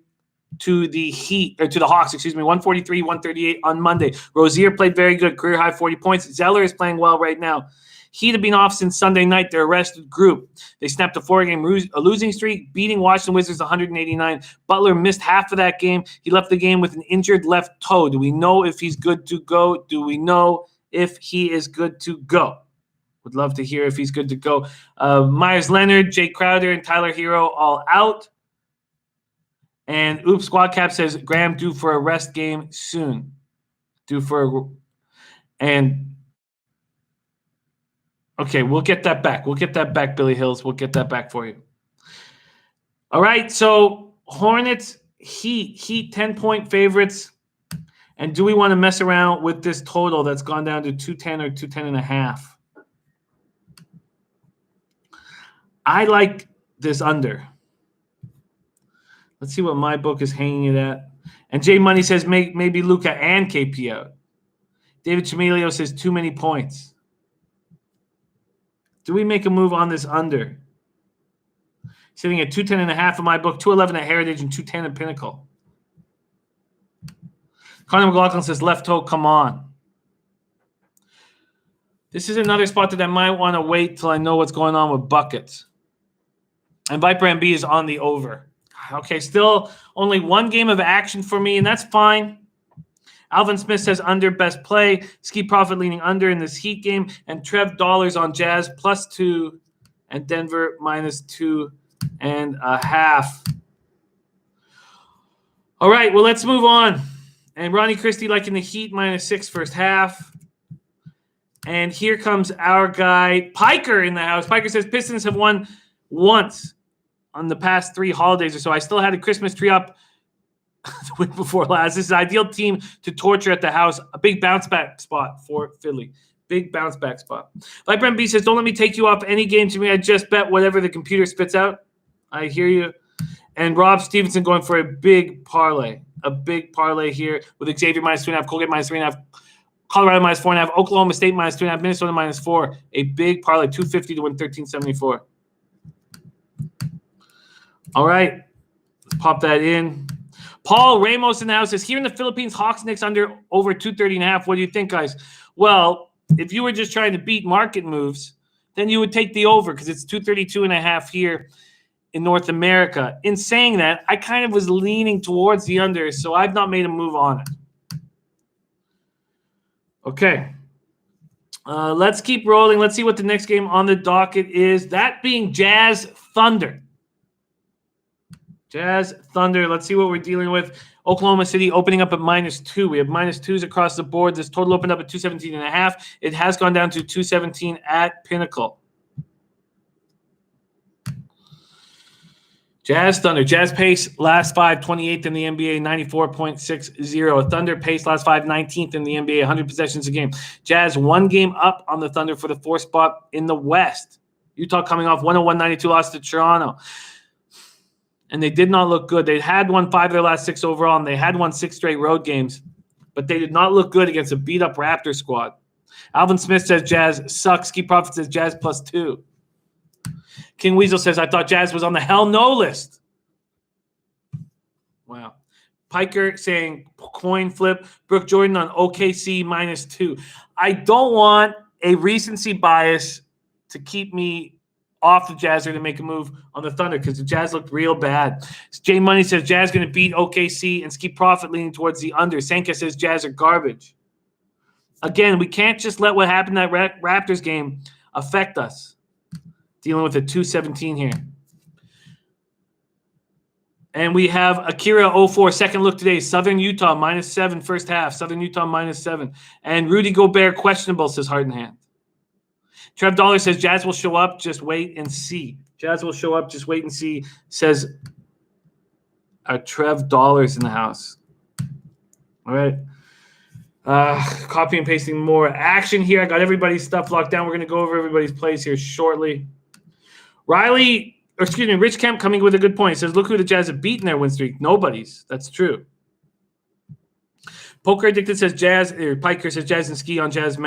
to the Heat, or to the Hawks, 143-138 on Monday. Rozier played very good, career high 40 points. Zeller is playing well right now. Heat have been off since Sunday night, their arrested group. They snapped a 4-game losing streak, beating Washington Wizards 189. Butler missed half of that game. He left the game with an injured left toe. Do we know if he's good to go? Do we know if he is good to go? Would love to hear if he's good to go. Myers Leonard, Jay Crowder, and Tyler Hero all out. And Oops Squad Cap says Graham due for a rest game soon. Okay, we'll get that back. We'll get that back, Billy Hills. We'll get that back for you. All right, so Hornets, Heat 10-point favorites. And do we want to mess around with this total that's gone down to 210 or 210.5? I like this under. Let's see what my book is hanging it at. And Jay Money says maybe Luka and KP out. David Chamilio says too many points. Do we make a move on this under? Sitting at 210.5 in my book, 211 at Heritage, and 210 at Pinnacle. Connor McLaughlin says left toe, come on. This is another spot that I might want to wait till I know what's going on with buckets. And Viper MB is on the over. Okay, still only 1 game of action for me, and that's fine. Alvin Smith says under best play. Ski Profit leaning under in this Heat game. And Trev Dollars on Jazz +2 and Denver -2.5. All right, well, let's move on. And Ronnie Christie liking the Heat -6 first half. And here comes our guy, Piker, in the house. Piker says Pistons have won once on the past 3 holidays or so. I still had a Christmas tree up the week before last. This is an ideal team to torture at the house. A big bounce back spot for Philly. Big bounce back spot. Like Brent B says, don't let me take you off any game to me. I just bet whatever the computer spits out. I hear you. And Rob Stevenson going for a big parlay. A big parlay here with Xavier -3.5, Colgate -3.5, Colorado -4.5, Oklahoma State -2.5, Minnesota -4. A big parlay, 250 to win 1374. All right. Let's pop that in. Paul Ramos in the house says, here in the Philippines, Hawks Knicks under over 230.5. What do you think, guys? Well, if you were just trying to beat market moves, then you would take the over because it's 232.5 here in North America. In saying that, I kind of was leaning towards the under, so I've not made a move on it. Okay. Let's keep rolling. Let's see what the next game on the docket is. That being Jazz Thunder. Jazz Thunder. Let's see what we're dealing with. Oklahoma City opening up at -2. We have -2s across the board. This total opened up at 217.5. It has gone down to 217 at Pinnacle. Jazz Thunder. Jazz pace last 5, 28th in the NBA, 94.60. Thunder pace last 5, 19th in the NBA, 100 possessions a game. Jazz 1 game up on the Thunder for the 4th spot in the West. Utah coming off 101-92 loss to Toronto. And they did not look good. They had won 5 of their last 6 overall, and they had won 6 straight road games. But they did not look good against a beat-up Raptor squad. Alvin Smith says Jazz sucks. Ski Prophet says Jazz +2. King Weasel says, I thought Jazz was on the hell no list. Wow. Piker saying coin flip. Brooke Jordan on OKC -2. I don't want a recency bias to keep me off the Jazz or to make a move on the Thunder because the Jazz looked real bad. Jay Money says Jazz going to beat OKC and Ski Profit leaning towards the under. Sanka says Jazz are garbage. Again, we can't just let what happened in that Raptors game affect us. Dealing with a 217 here. And we have Akira04, second look today. Southern Utah, -7 first half. Southern Utah, -7. And Rudy Gobert, questionable, says Heart and Hand. Trev Dollar says Jazz will show up, just wait and see. Jazz will show up, just wait and see, says Trev Dollars in the house. All right. Copy and pasting more action here. I got everybody's stuff locked down. We're going to go over everybody's plays here shortly. Rich Kemp coming with a good point. He says, look who the Jazz have beaten their win streak. Nobody's. That's true. Poker Addicted says Piker says Jazz and ski on Jazz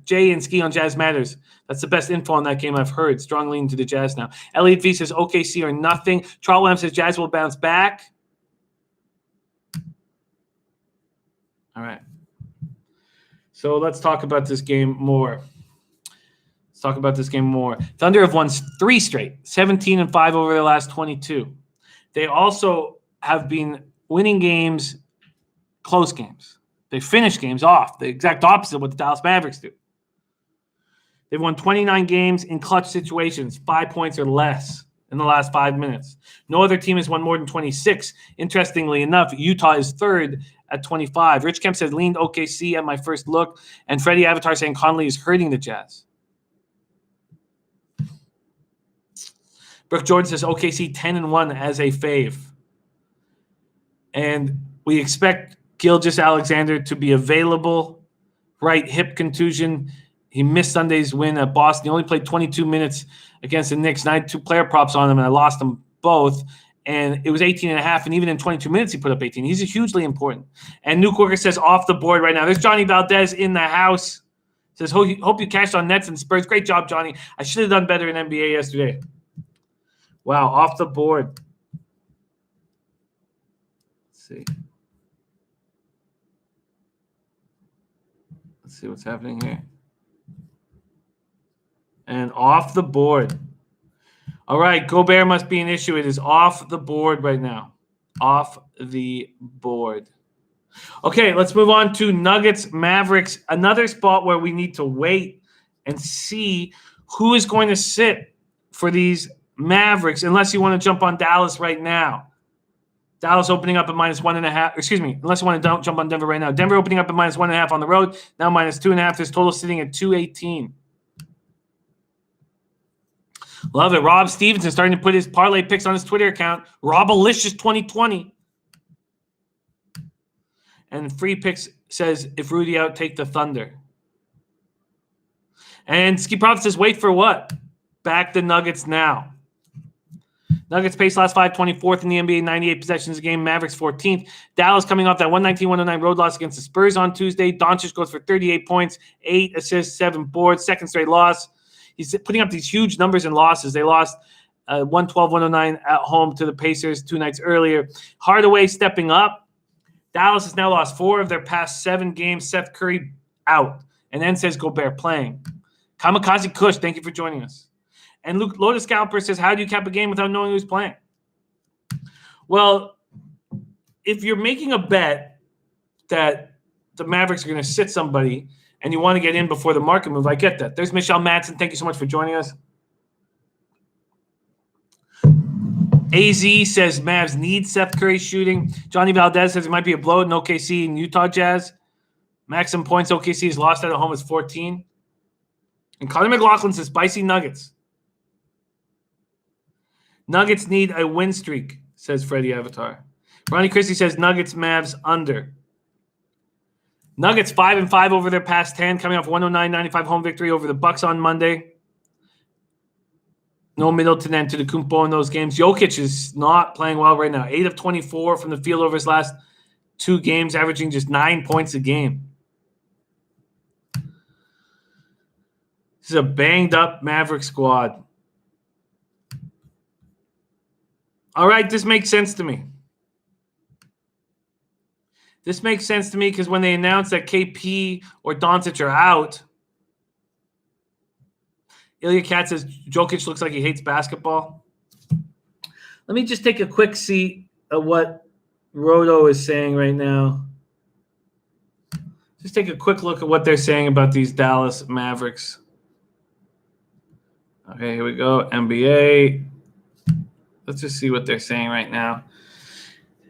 Jay and ski on Jazz matters. That's the best info on that game I've heard. Strong lean to the Jazz now. Elliot V says OKC or nothing. Trotwam says Jazz will bounce back. All right. So let's talk about this game more. Thunder have won 3 straight, 17-5 over their last 22. They also have been winning games, close games. They finish games off, the exact opposite of what the Dallas Mavericks do. They've won 29 games in clutch situations, 5 points or less in the last 5 minutes. No other team has won more than 26. Interestingly enough, Utah is third at 25. Rich Kemp said leaned OKC at my first look, and Freddie Avatar saying Conley is hurting the Jazz. Brooke Jordan says OKC 10-1 as a fave. And we expect Gilgeous-Alexander to be available. Right hip contusion. He missed Sunday's win at Boston. He only played 22 minutes against the Knicks. And I had 2 player props on him, and I lost them both. And it was 18.5, and even in 22 minutes, he put up 18. He's hugely important. And Nuke Worker says off the board right now. There's Johnny Valdez in the house. Says, hope you cashed on Nets and Spurs. Great job, Johnny. I should have done better in NBA yesterday. Wow, off the board. Let's see what's happening here. And off the board. All right, Gobert must be an issue. It is off the board right now. Off the board. Okay, let's move on to Nuggets, Mavericks. Another spot where we need to wait and see who is going to sit for these Mavericks, unless you want to jump on Dallas right now. Dallas opening up at -1.5. Excuse me, unless you want to jump on Denver right now. Denver opening up at -1.5 on the road. Now -2.5. This total sitting at 218. Love it. Rob Stevenson starting to put his parlay picks on his Twitter account. Robalicious 2020. And Free Picks says, if Rudy out, take the Thunder. And Ski Prophet says, wait for what? Back the Nuggets now. Nuggets pace last 5, 24th in the NBA, 98 possessions a game. Mavericks 14th. Dallas coming off that 119-109 road loss against the Spurs on Tuesday. Doncic goes for 38 points, 8 assists, 7 boards, second straight loss. He's putting up these huge numbers in losses. They lost 112-109 at home to the Pacers 2 nights earlier. Hardaway stepping up. Dallas has now lost 4 of their past 7 games. Seth Curry out. And then says Gobert playing. Kamikaze Kush, thank you for joining us. And Luke Lotus Scalper says, how do you cap a game without knowing who's playing? Well, if you're making a bet that the Mavericks are going to sit somebody and you want to get in before the market move, I get that. There's Michelle Madsen. Thank you so much for joining us. AZ says Mavs need Seth Curry shooting. Johnny Valdez says it might be a blowout in OKC and Utah Jazz. Maximum points OKC has lost at home is 14. And Connor McLaughlin says spicy Nuggets. Nuggets need a win streak, says Freddie Avatar. Ronnie Christie says Nuggets, Mavs, under. Nuggets 5-5 over their past 10, coming off 109-95 home victory over the Bucks on Monday. No Middleton and Antetokounmpo in those games. Jokic is not playing well right now. 8 of 24 from the field over his last 2 games, averaging just 9 points a game. This is a banged-up Maverick squad. All right, this makes sense to me. This makes sense to me because when they announced that KP or Doncic are out, Ilya Kat says Jokic looks like he hates basketball. Let me just take a quick see of what Roto is saying right now. Just take a quick look at what they're saying about these Dallas Mavericks. Okay, here we go. NBA. Let's just see what they're saying right now.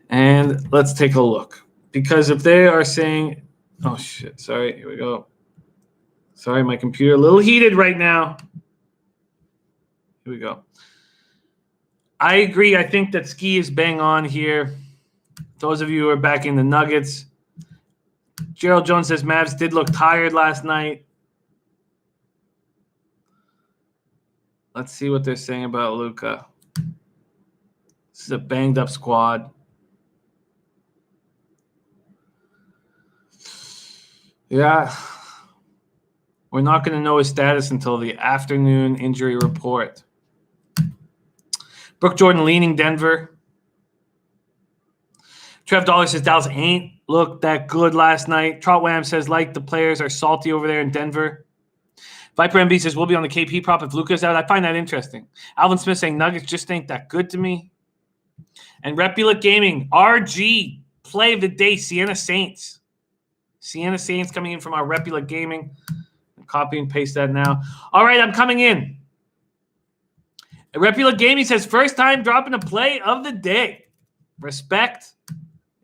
And let's take a look. Because if they are saying, oh, shit, sorry, here we go. Sorry, my computer a little heated right now. Here we go. I agree. I think that Ski is bang on here. Those of you who are backing the Nuggets. Gerald Jones says Mavs did look tired last night. Let's see what they're saying about Luka. This is a banged up squad. Yeah. We're not going to know his status until the afternoon injury report. Brooke Jordan leaning Denver. Trev Dollar says Dallas ain't looked that good last night. Trot Wham says like the players are salty over there in Denver. Viper MB says we'll be on the KP prop if Luka's out. I find that interesting. Alvin Smith saying Nuggets just ain't that good to me. And Repulate Gaming, RG, play of the day, Sienna Saints. Sienna Saints coming in from our Repulate Gaming. Copy and paste that now. All right, I'm coming in. Repulate Gaming says first time dropping a play of the day. Respect.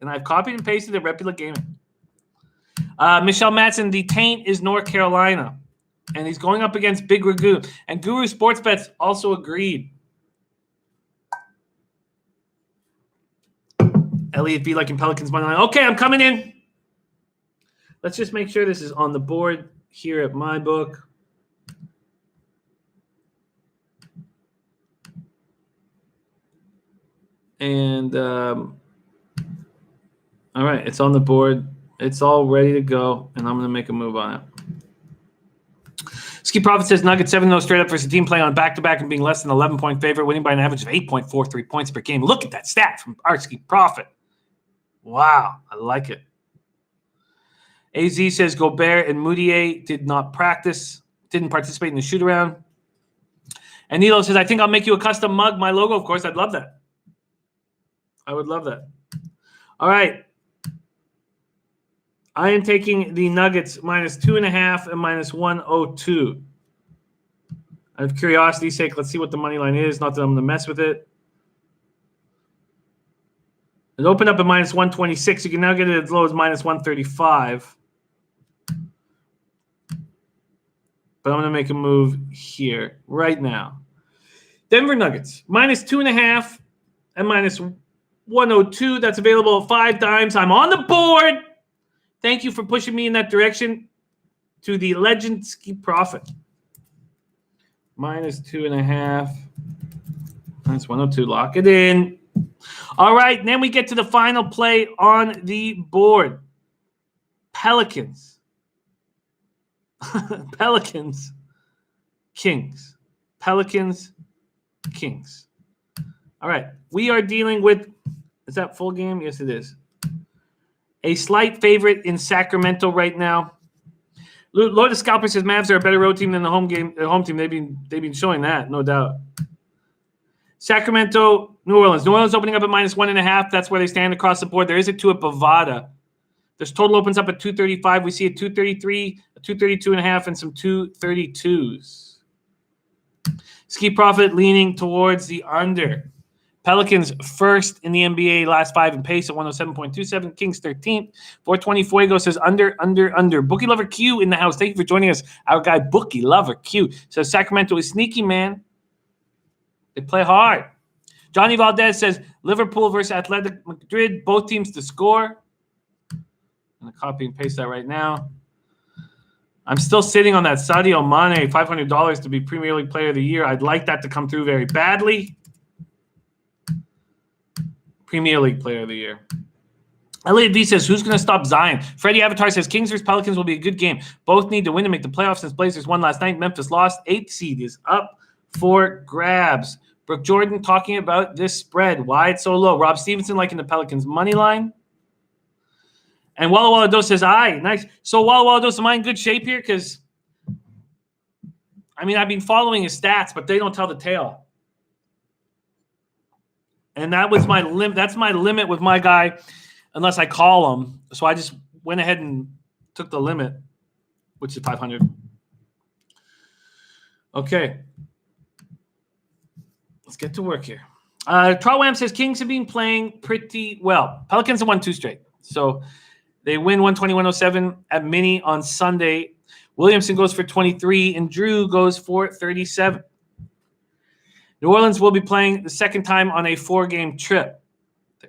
And I've copied and pasted it. Repulate Gaming. Michelle Matson, the Taint is North Carolina. And he's going up against Big Ragu. And Guru Sports Bets also agreed. Elliot B. like in Pelicans money line. Okay, I'm coming in. Let's just make sure this is on the board here at my book. And all right, it's on the board. It's all ready to go, and I'm going to make a move on it. Ski Prophet says Nuggets 7-0 straight up versus a team playing on back-to-back and being less than 11-point favorite, winning by an average of 8.43 points per game. Look at that stat from our Ski Prophet. Wow, I like it. AZ says Gobert and Moutier didn't participate in the shoot-around. And Nilo says, I think I'll make you a custom mug, my logo. Of course, I'd love that. I would love that. All right. I am taking the Nuggets -2.5 and -102. Out of curiosity's sake, let's see what the money line is. Not that I'm going to mess with it. It opened up at -126. You can now get it as low as -135. But I'm going to make a move here right now. Denver Nuggets -2.5 and -102. That's available at 5 dimes. I'm on the board. Thank you for pushing me in that direction. To the Legend Ski Profit. -2.5. -102. Lock it in. All right. And then we get to the final play on the board. Pelicans. Pelicans. Kings. Pelicans. Kings. All right. We are dealing with, is that full game? Yes, it is. A slight favorite in Sacramento right now. Lord of Scalper says Mavs are a better road team than the home team. They've been showing that, no doubt. Sacramento, New Orleans. New Orleans opening up at -1.5. That's where they stand across the board. There is a 2 at Bovada. This total opens up at 235. We see a 233, a 232.5, and some 232s. Ski Profit leaning towards the under. Pelicans first in the NBA last 5 in pace at 107.27. Kings 13th. 420 Fuego says under. Bookie Lover Q in the house. Thank you for joining us. Our guy Bookie Lover Q says Sacramento is sneaky, man. They play hard. Johnny Valdez says Liverpool versus Athletic Madrid. Both teams to score. I'm going to copy and paste that right now. I'm still sitting on that Sadio Mane, $500 to be Premier League Player of the Year. I'd like that to come through very badly. Premier League Player of the Year. Elliot V says, who's going to stop Zion? Freddie Avatar says, Kings vs. Pelicans will be a good game. Both need to win to make the playoffs since Blazers won last night. Memphis lost. 8th seed is up for grabs. Brooke Jordan talking about this spread. Why it's so low. Rob Stevenson liking the Pelicans money line. And Walla Walla Dos says, aye, nice. So Walla Walla Dos, am I in good shape here? Because, I mean, I've been following his stats, but they don't tell the tale. And that was my limit. That's my limit with my guy, unless I call him. So I just went ahead and took the limit, which is 500. Okay. Let's get to work here. Trotwam says Kings have been playing pretty well. Pelicans have won 2 straight. So they win 120-107 at Mini on Sunday. Williamson goes for 23, and Drew goes for 37. New Orleans will be playing the second time on a 4-game trip.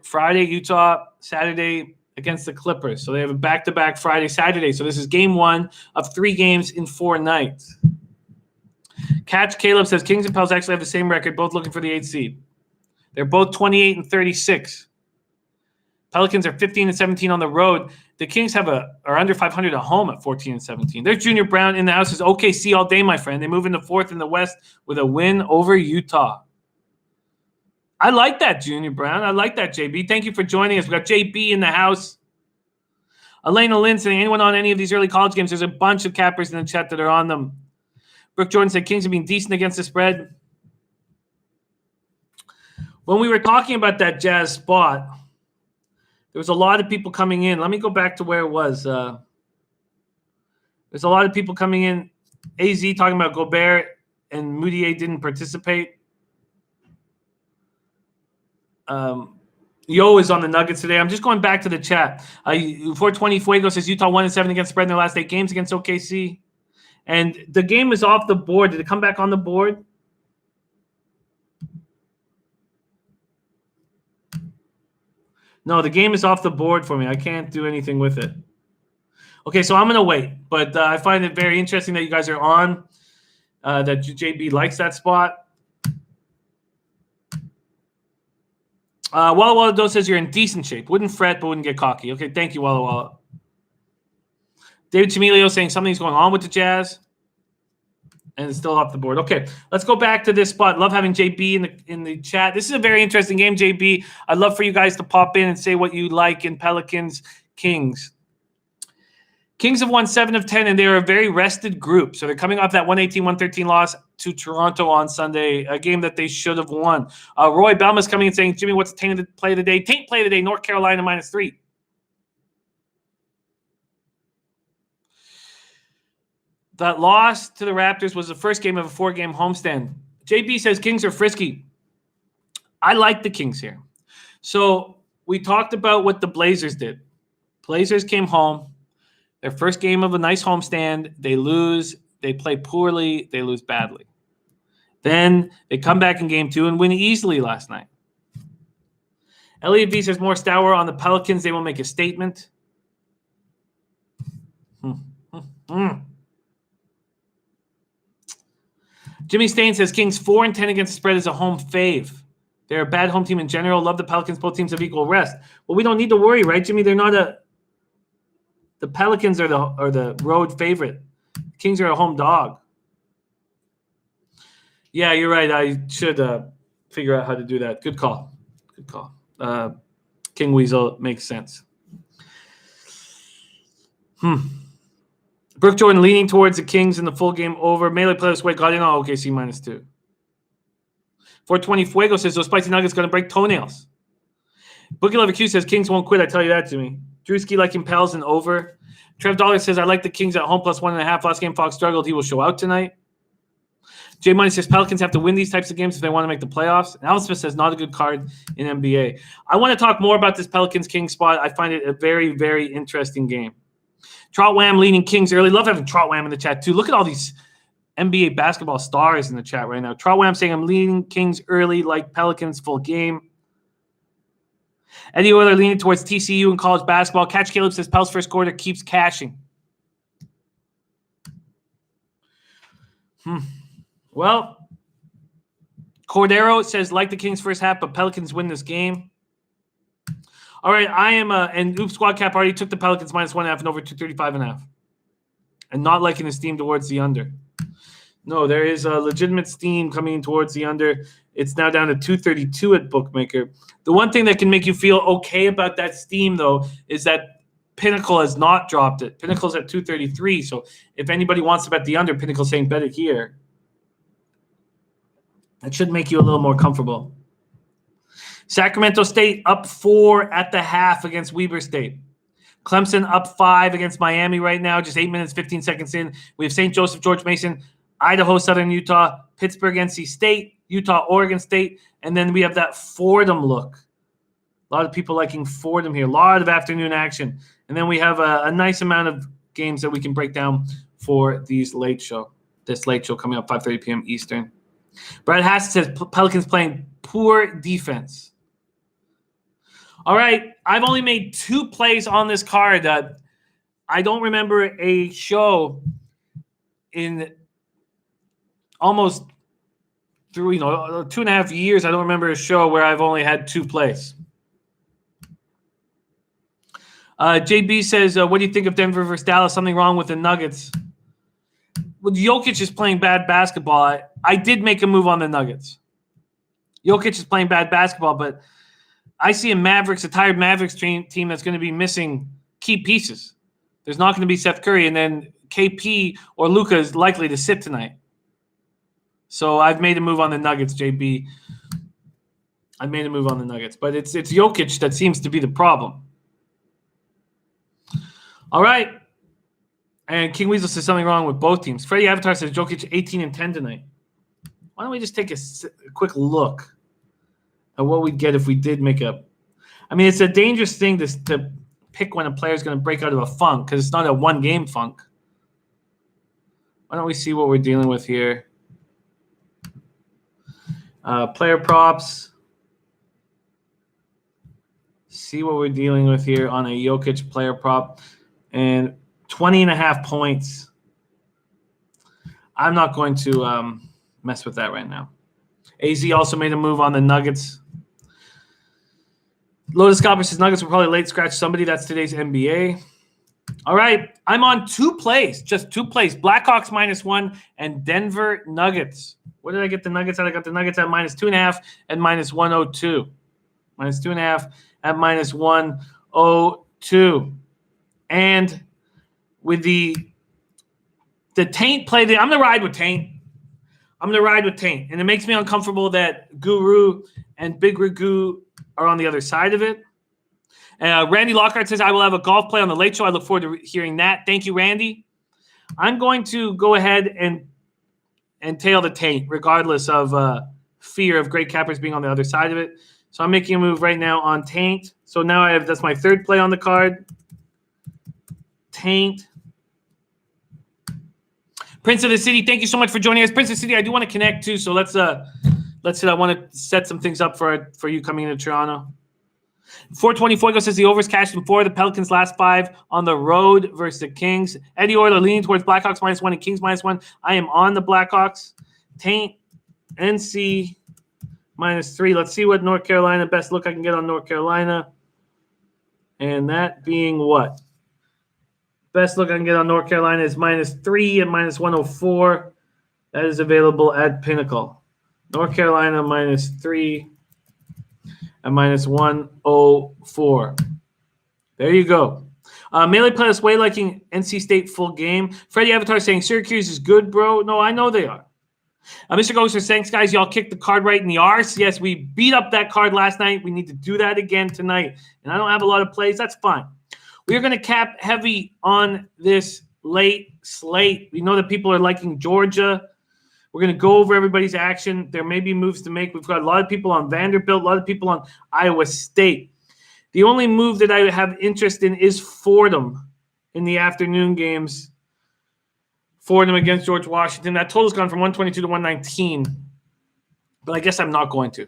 Friday, Utah, Saturday against the Clippers. So they have a back-to-back Friday, Saturday. So this is game 1 of 3 games in 4 nights. Catch Caleb says Kings and Pels actually have the same record, both looking for the 8th seed. They're both 28 and 36. Pelicans are 15 and 17 on the road. The Kings are under 500 at home at 14 and 17. There's Junior Brown in the house. Is OKC all day, my friend. They move into 4th in the West with a win over Utah. I like that, Junior Brown. I like that, JB. Thank you for joining us. We got JB in the house. Elena Lynn saying, anyone on any of these early college games? There's a bunch of cappers in the chat that are on them. Brooke Jordan said Kings have been decent against the spread. When we were talking about that Jazz spot, there was a lot of people coming in. Let me go back to where it was. There's a lot of people coming in. AZ talking about Gobert and Moutier didn't participate. Yo is on the Nuggets today. I'm just going back to the chat. 420 Fuego says Utah 1-7 against spread in their last 8 games against OKC. And the game is off the board. Did it come back on the board? No, the game is off the board for me. I can't do anything with it. Okay, so I'm going to wait. But I find it very interesting that you guys are on, that JB likes that spot. Walla Walla Doe says you're in decent shape. Wouldn't fret, but wouldn't get cocky. Okay, thank you, Walla Walla. David Chimilio saying something's going on with the Jazz. And it's still off the board. Okay, let's go back to this spot. Love having JB in the chat. This is a very interesting game, JB. I'd love for you guys to pop in and say what you like in Pelicans, Kings. Kings have won 7 of 10, and they're a very rested group. So they're coming off that 118-113 loss to Toronto on Sunday, a game that they should have won. Roy Belma's coming in saying, Jimmy, what's the Taint play of the day? Taint play of the day, North Carolina -3. That loss to the Raptors was the first game of a 4-game homestand. JB says Kings are frisky. I like the Kings here. So we talked about what the Blazers did. Blazers came home. Their first game of a nice homestand. They lose. They play poorly. They lose badly. Then they come back in game 2 and win easily last night. Elliot V says more Stour on the Pelicans. They will make a statement. Jimmy Stain says Kings 4 and 10 against the spread is a home fave. They're a bad home team in general. Love the Pelicans. Both teams have equal rest. Well, we don't need to worry, right, Jimmy? They're not the Pelicans are the road favorite. Kings are a home dog. Yeah, you're right. I should figure out how to do that. Good call. Good call. King Weasel makes sense. Brooke Jordan leaning towards the Kings in the full game over. Melee player Sway got in on OKC -2. 420 Fuego says those spicy nuggets going to break toenails. Bookie Lover Q says Kings won't quit. I tell you that, Jimmy. Drewski liking Pels and over. Trev Dollar says I like the Kings at home +1.5. Last game Fox struggled. He will show out tonight. J Money says Pelicans have to win these types of games if they want to make the playoffs. And Alan Smith says not a good card in NBA. I want to talk more about this Pelicans-Kings spot. I find it a very, very interesting game. Trotwam leading Kings early. Love having Trotwam in the chat, too. Look at all these NBA basketball stars in the chat right now. Trotwam saying I'm leading Kings early, like Pelicans full game. Eddie Euler leaning towards TCU in college basketball. Catch Caleb says Pels first quarter keeps cashing. Well, Cordero says like the Kings first half, but Pelicans win this game. All right, I am and Oops Squad Cap already took the Pelicans -1.5 and over 235.5. And not liking the steam towards the under. No, there is a legitimate steam coming in towards the under. It's now down to 232 at Bookmaker. The one thing that can make you feel okay about that steam, though, is that Pinnacle has not dropped it. Pinnacle's at 233. So if anybody wants to bet the under, Pinnacle's saying bet it here. That should make you a little more comfortable. Sacramento State up 4 at the half against Weber State. Clemson up 5 against Miami right now, just 8 minutes, 15 seconds in. We have St. Joseph, George Mason, Idaho, Southern Utah, Pittsburgh, NC State, Utah, Oregon State, and then we have that Fordham look. A lot of people liking Fordham here. A lot of afternoon action. And then we have a nice amount of games that we can break down for this late show coming up 5:30 p.m. Eastern. Brad Hass says Pelicans playing poor defense. All right, I've only made 2 plays on this card. I don't remember a show in almost through 2.5 years. I don't remember a show where I've only had 2 plays. JB says, what do you think of Denver versus Dallas? Something wrong with the Nuggets? Well, Jokic is playing bad basketball. I did make a move on the Nuggets. Jokic is playing bad basketball, but I see a tired Mavericks team that's going to be missing key pieces. There's not going to be Seth Curry, and then KP or Luka is likely to sit tonight. So I've made a move on the Nuggets, JB. I've made a move on the Nuggets, but it's Jokic that seems to be the problem. All right. And King Weasel says something wrong with both teams. Freddie Avatar says Jokic 18-10 tonight. Why don't we just take a quick look at what we'd get if we did make a – I mean, it's a dangerous thing to pick when a player's going to break out of a funk because it's not a one-game funk. Why don't we see what we're dealing with here? Player props. See what we're dealing with here on a Jokic player prop. And 20.5 points. I'm not going to mess with that right now. AZ also made a move on the Nuggets. Lotus Copper says Nuggets will probably late scratch somebody. That's today's NBA. All right. I'm on 2 plays. Just 2 plays. Blackhawks -1 and Denver Nuggets. What did I get the Nuggets at? I got the Nuggets at -2.5 and -102. -2.5 at -102. And with the Taint play, I'm going to ride with Taint. And it makes me uncomfortable that Guru and Big Ragu are on the other side of it. Randy Lockhart says, I will have a golf play on the late show. I look forward to hearing that. Thank you, Randy. I'm going to go ahead and tail the Taint, regardless of fear of great cappers being on the other side of it. So I'm making a move right now on Taint. So now that's my 3rd play on the card. Taint. Prince of the City, thank you so much for joining us. Prince of the City, I do want to connect too, so let's I want to set some things up for you coming into Toronto. 424 goes says the overs cashed in 4 of the Pelicans last 5 on the road versus the Kings. Eddie Euler leaning towards Blackhawks -1 and Kings -1. I am on the Blackhawks. Taint, NC -3. Let's see what North Carolina, best look I can get on North Carolina. And that being what? Best look I can get on North Carolina is -3 and -104. That is available at Pinnacle. North Carolina -3 and -104. There you go. Melee Plus way liking NC State full game. Freddie Avatar saying Syracuse is good, bro. No, I know they are. Mr. Ghost says, thanks, guys. Y'all kicked the card right in the arse. Yes, we beat up that card last night. We need to do that again tonight. And I don't have a lot of plays. That's fine. We are going to cap heavy on this late slate. We know that people are liking Georgia. We're going to go over everybody's action. There may be moves to make. We've got a lot of people on Vanderbilt, a lot of people on Iowa State. The only move that I have interest in is Fordham in the afternoon games. Fordham against George Washington. That total's gone from 122 to 119. But I guess I'm not going to.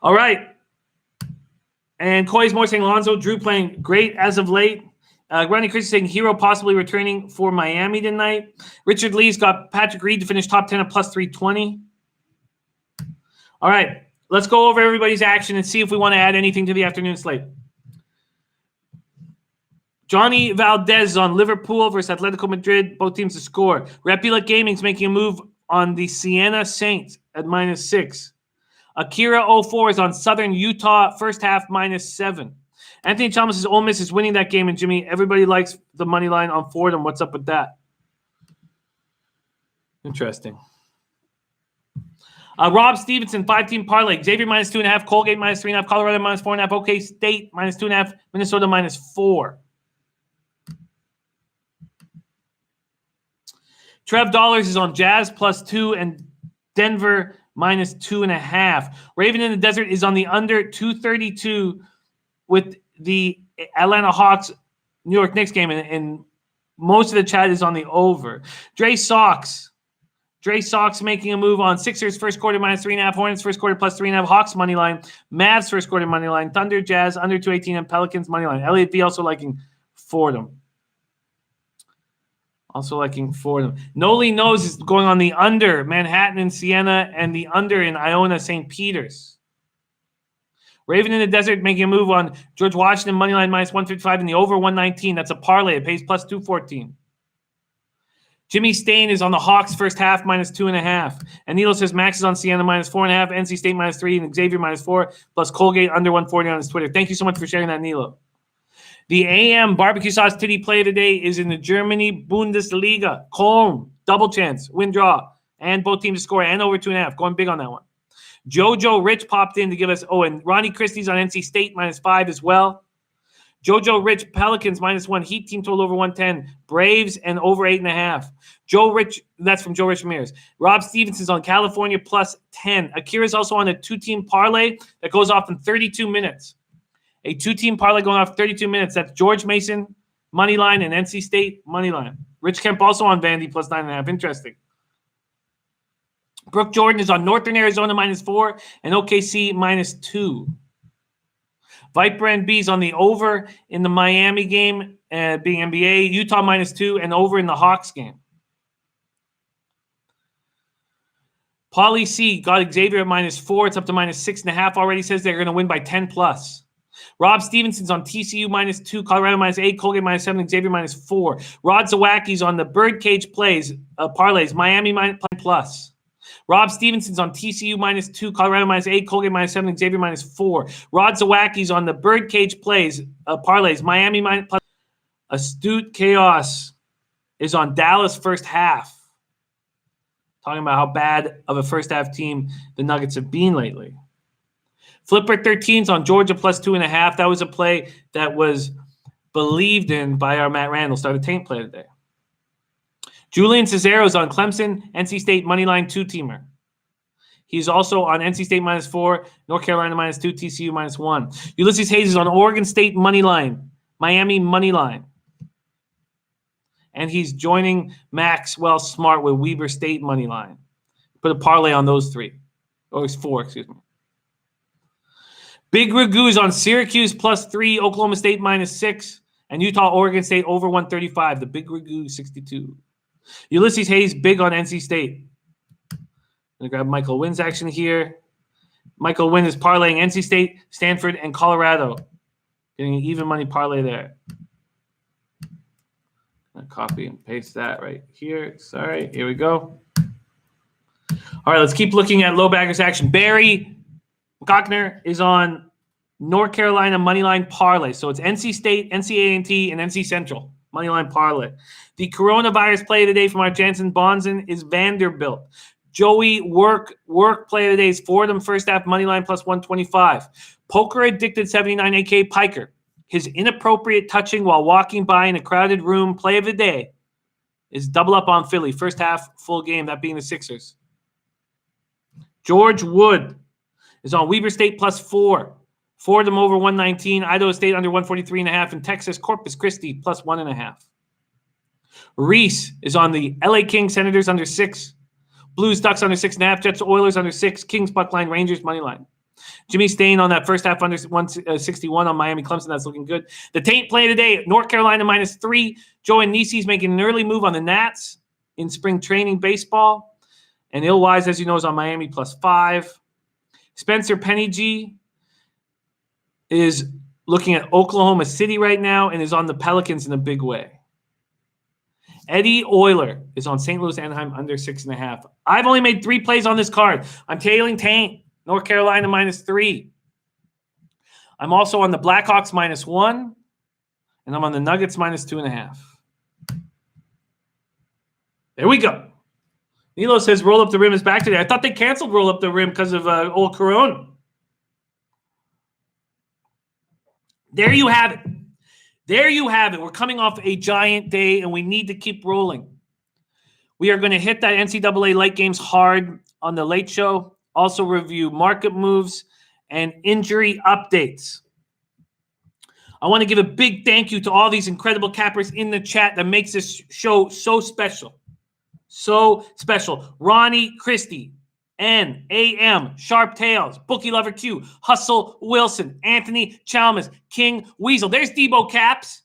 All right. And Coy's more saying Lonzo Drew playing great as of late. Ronnie Chris saying Hero possibly returning for Miami tonight. Richard Lee's got Patrick Reed to finish top 10 at plus 320. All right. Let's go over everybody's action and see if we want to add anything to the afternoon slate. Johnny Valdez on Liverpool versus Atletico Madrid. Both teams to score. Repulate Gaming's making a move on the Siena Saints at -6. Akira 04 is on Southern Utah, first half -7. Anthony Thomas says Ole Miss is winning that game, and Jimmy, everybody likes the money line on Fordham. What's up with that? Interesting. Rob Stevenson, 5-team parlay. Xavier minus 2.5. Colgate minus 3.5. Colorado minus 4.5. OK State minus 2.5. Minnesota minus 4. Trev Dollars is on Jazz plus 2 and Denver minus 2.5. Raven in the Desert is on the under 232 with the Atlanta Hawks New York Knicks game, and most of the chat is on the over. Dre Sox making a move on Sixers first quarter minus 3.5, Hornets first quarter plus 3.5, Hawks money line, Mavs first quarter money line, Thunder, Jazz under 218, and Pelicans money line. Elliot B also liking Fordham. Noli Knows is going on the under Manhattan and Siena and the under in Iona St. Peter's. Raven in the Desert making a move on George Washington money line minus 155 and the over 119. That's a parlay. It pays plus 214. Jimmy Stain is on the Hawks first half minus 2.5. And Nilo says Max is on Siena minus 4.5, NC State minus 3, and Xavier minus 4, plus Colgate under 140 on his Twitter. Thank you so much for sharing that, Nilo. The AM barbecue sauce titty play today is in the Germany Bundesliga. Köln, double chance, win draw, and both teams to score and over 2.5. Going big on that one. Jojo Rich popped in to give us, and Ronnie Christie's on NC State minus 5 as well. Jojo Rich, Pelicans minus 1, Heat team total over 110, Braves and over 8.5. Joe Rich, that's from Joe Rich Ramirez. Rob Stevenson's on California plus 10. Akira's also on a 2-team parlay that goes off in 32 minutes. A 2-team parlay going off 32 minutes. That's George Mason, money line, and NC State, money line. Rich Kemp also on Vandy plus 9.5. Interesting. Brooke Jordan is on Northern Arizona minus 4 and OKC minus 2. Viper and B's on the over in the Miami game, being NBA. Utah minus 2 and over in the Hawks game. Paulie C got Xavier at minus 4. It's up to minus 6.5 already. Says they're going to win by 10 plus. Rob Stevenson's on TCU minus 2, Colorado minus 8, Colgate minus 7, Xavier minus 4. Rod Zawacki's on the Birdcage plays, parlays, Miami minus plus. Rob Stevenson's on TCU minus 2, Colorado minus 8, Colgate minus 7, Xavier minus 4. Rod Zawacki's on the Birdcage plays, parlays, Miami minus plus. Astute Chaos is on Dallas first half. Talking about how bad of a first half team the Nuggets have been lately. Flipper 13's on Georgia plus 2.5. That was a play that was believed in by our Matt Randall. Started Taint play today. Julian Cesaro's on Clemson, NC State moneyline 2-teamer. He's also on NC State minus 4, North Carolina minus 2, TCU minus 1. Ulysses Hayes is on Oregon State moneyline, Miami moneyline. And he's joining Maxwell Smart with Weber State moneyline. Put a parlay on those 3. Or it's 4, excuse me. Big Ragu's on Syracuse plus 3, Oklahoma State minus 6, and Utah, Oregon State over 135. The Big Ragu 62. Ulysses Hayes big on NC State. I'm going to grab Michael Wynn's action here. Michael Wynn is parlaying NC State, Stanford, and Colorado. Getting an even money parlay there. I'm going to copy and paste that right here. Sorry, here we go. All right, let's keep looking at low baggers action. Barry Gochner is on North Carolina moneyline parlay. So it's NC State, NCAA, and NC Central moneyline parlay. The coronavirus play today from our Jansen Bonzen is Vanderbilt. Joey Work play today is Fordham first half moneyline plus 125. Poker addicted 79 AK Piker. His inappropriate touching while walking by in a crowded room play of the day is double up on Philly. First half full game, that being the Sixers. George Wood is on Weber State plus 4. Fordham over 119. Idaho State under 143.5. And Texas Corpus Christi plus 1.5. Reese is on the LA Kings Senators under 6. Blues Ducks under 6.5. Jets Oilers under 6. Kings Buckline Rangers money line. Jimmy Stain on that first half under 161 on Miami Clemson. That's looking good. The Taint play today. North Carolina minus 3. Joe and Nisi's making an early move on the Nats in spring training baseball. And Illwise, as you know, is on Miami plus 5. Spencer Penny G is looking at Oklahoma City right now and is on the Pelicans in a big way. Eddie Euler is on St. Louis Anaheim under 6.5. I've only made 3 plays on this card. I'm tailing Taint, North Carolina minus 3. I'm also on the Blackhawks minus 1, and I'm on the Nuggets minus 2.5. There we go. Nilo says Roll Up the Rim is back today. I thought they canceled Roll Up the Rim because of old Corona. There you have it. There you have it. We're coming off a giant day, and we need to keep rolling. We are going to hit that NCAA light games hard on the late show. Also review market moves and injury updates. I want to give a big thank you to all these incredible cappers in the chat that makes this show so special. So special. Ronnie Christie, N.A.M., Sharp Tails, Bookie Lover Q, Hustle Wilson, Anthony Chalmers, King Weasel. There's Debo Caps.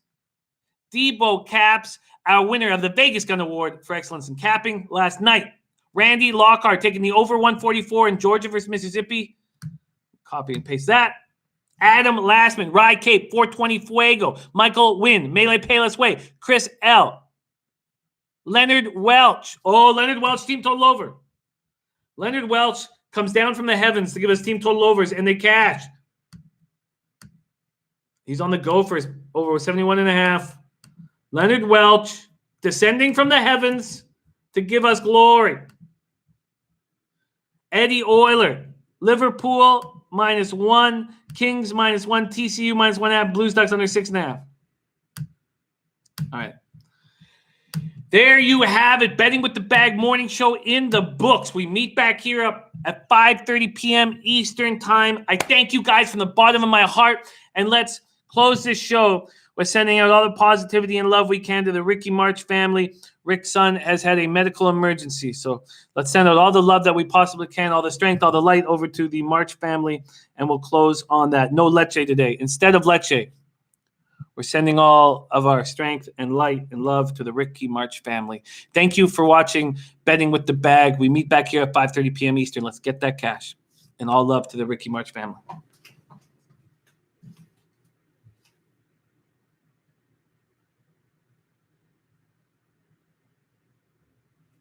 Debo Caps, our winner of the Vegas Gun Award for Excellence in Capping last night. Randy Lockhart taking the over 144 in Georgia versus Mississippi. Copy and paste that. Adam Lastman, Rye Cape, 420 Fuego, Michael Wynn, Melee Payless Way, Chris L. Leonard Welch. Oh, Leonard Welch, team total over. Leonard Welch comes down from the heavens to give us team total overs, and they cash. He's on the go for over 71.5. Leonard Welch descending from the heavens to give us glory. Eddie Euler, Liverpool -1, Kings -1, TCU -1.5, Blues Ducks under 6.5. All right. There you have it. Betting with the Bag morning show in the books. We meet back here up at 5:30 p.m. Eastern time. I thank you guys from the bottom of my heart. And let's close this show with sending out all the positivity and love we can to the Ricky March family. Rick's son has had a medical emergency. So let's send out all the love that we possibly can, all the strength, all the light over to the March family. And we'll close on that. No Leche today. Instead of Leche, we're sending all of our strength and light and love to the Ricky March family. Thank you for watching Betting with the Bag. We meet back here at 5:30 p.m. Eastern. Let's get that cash. And all love to the Ricky March family.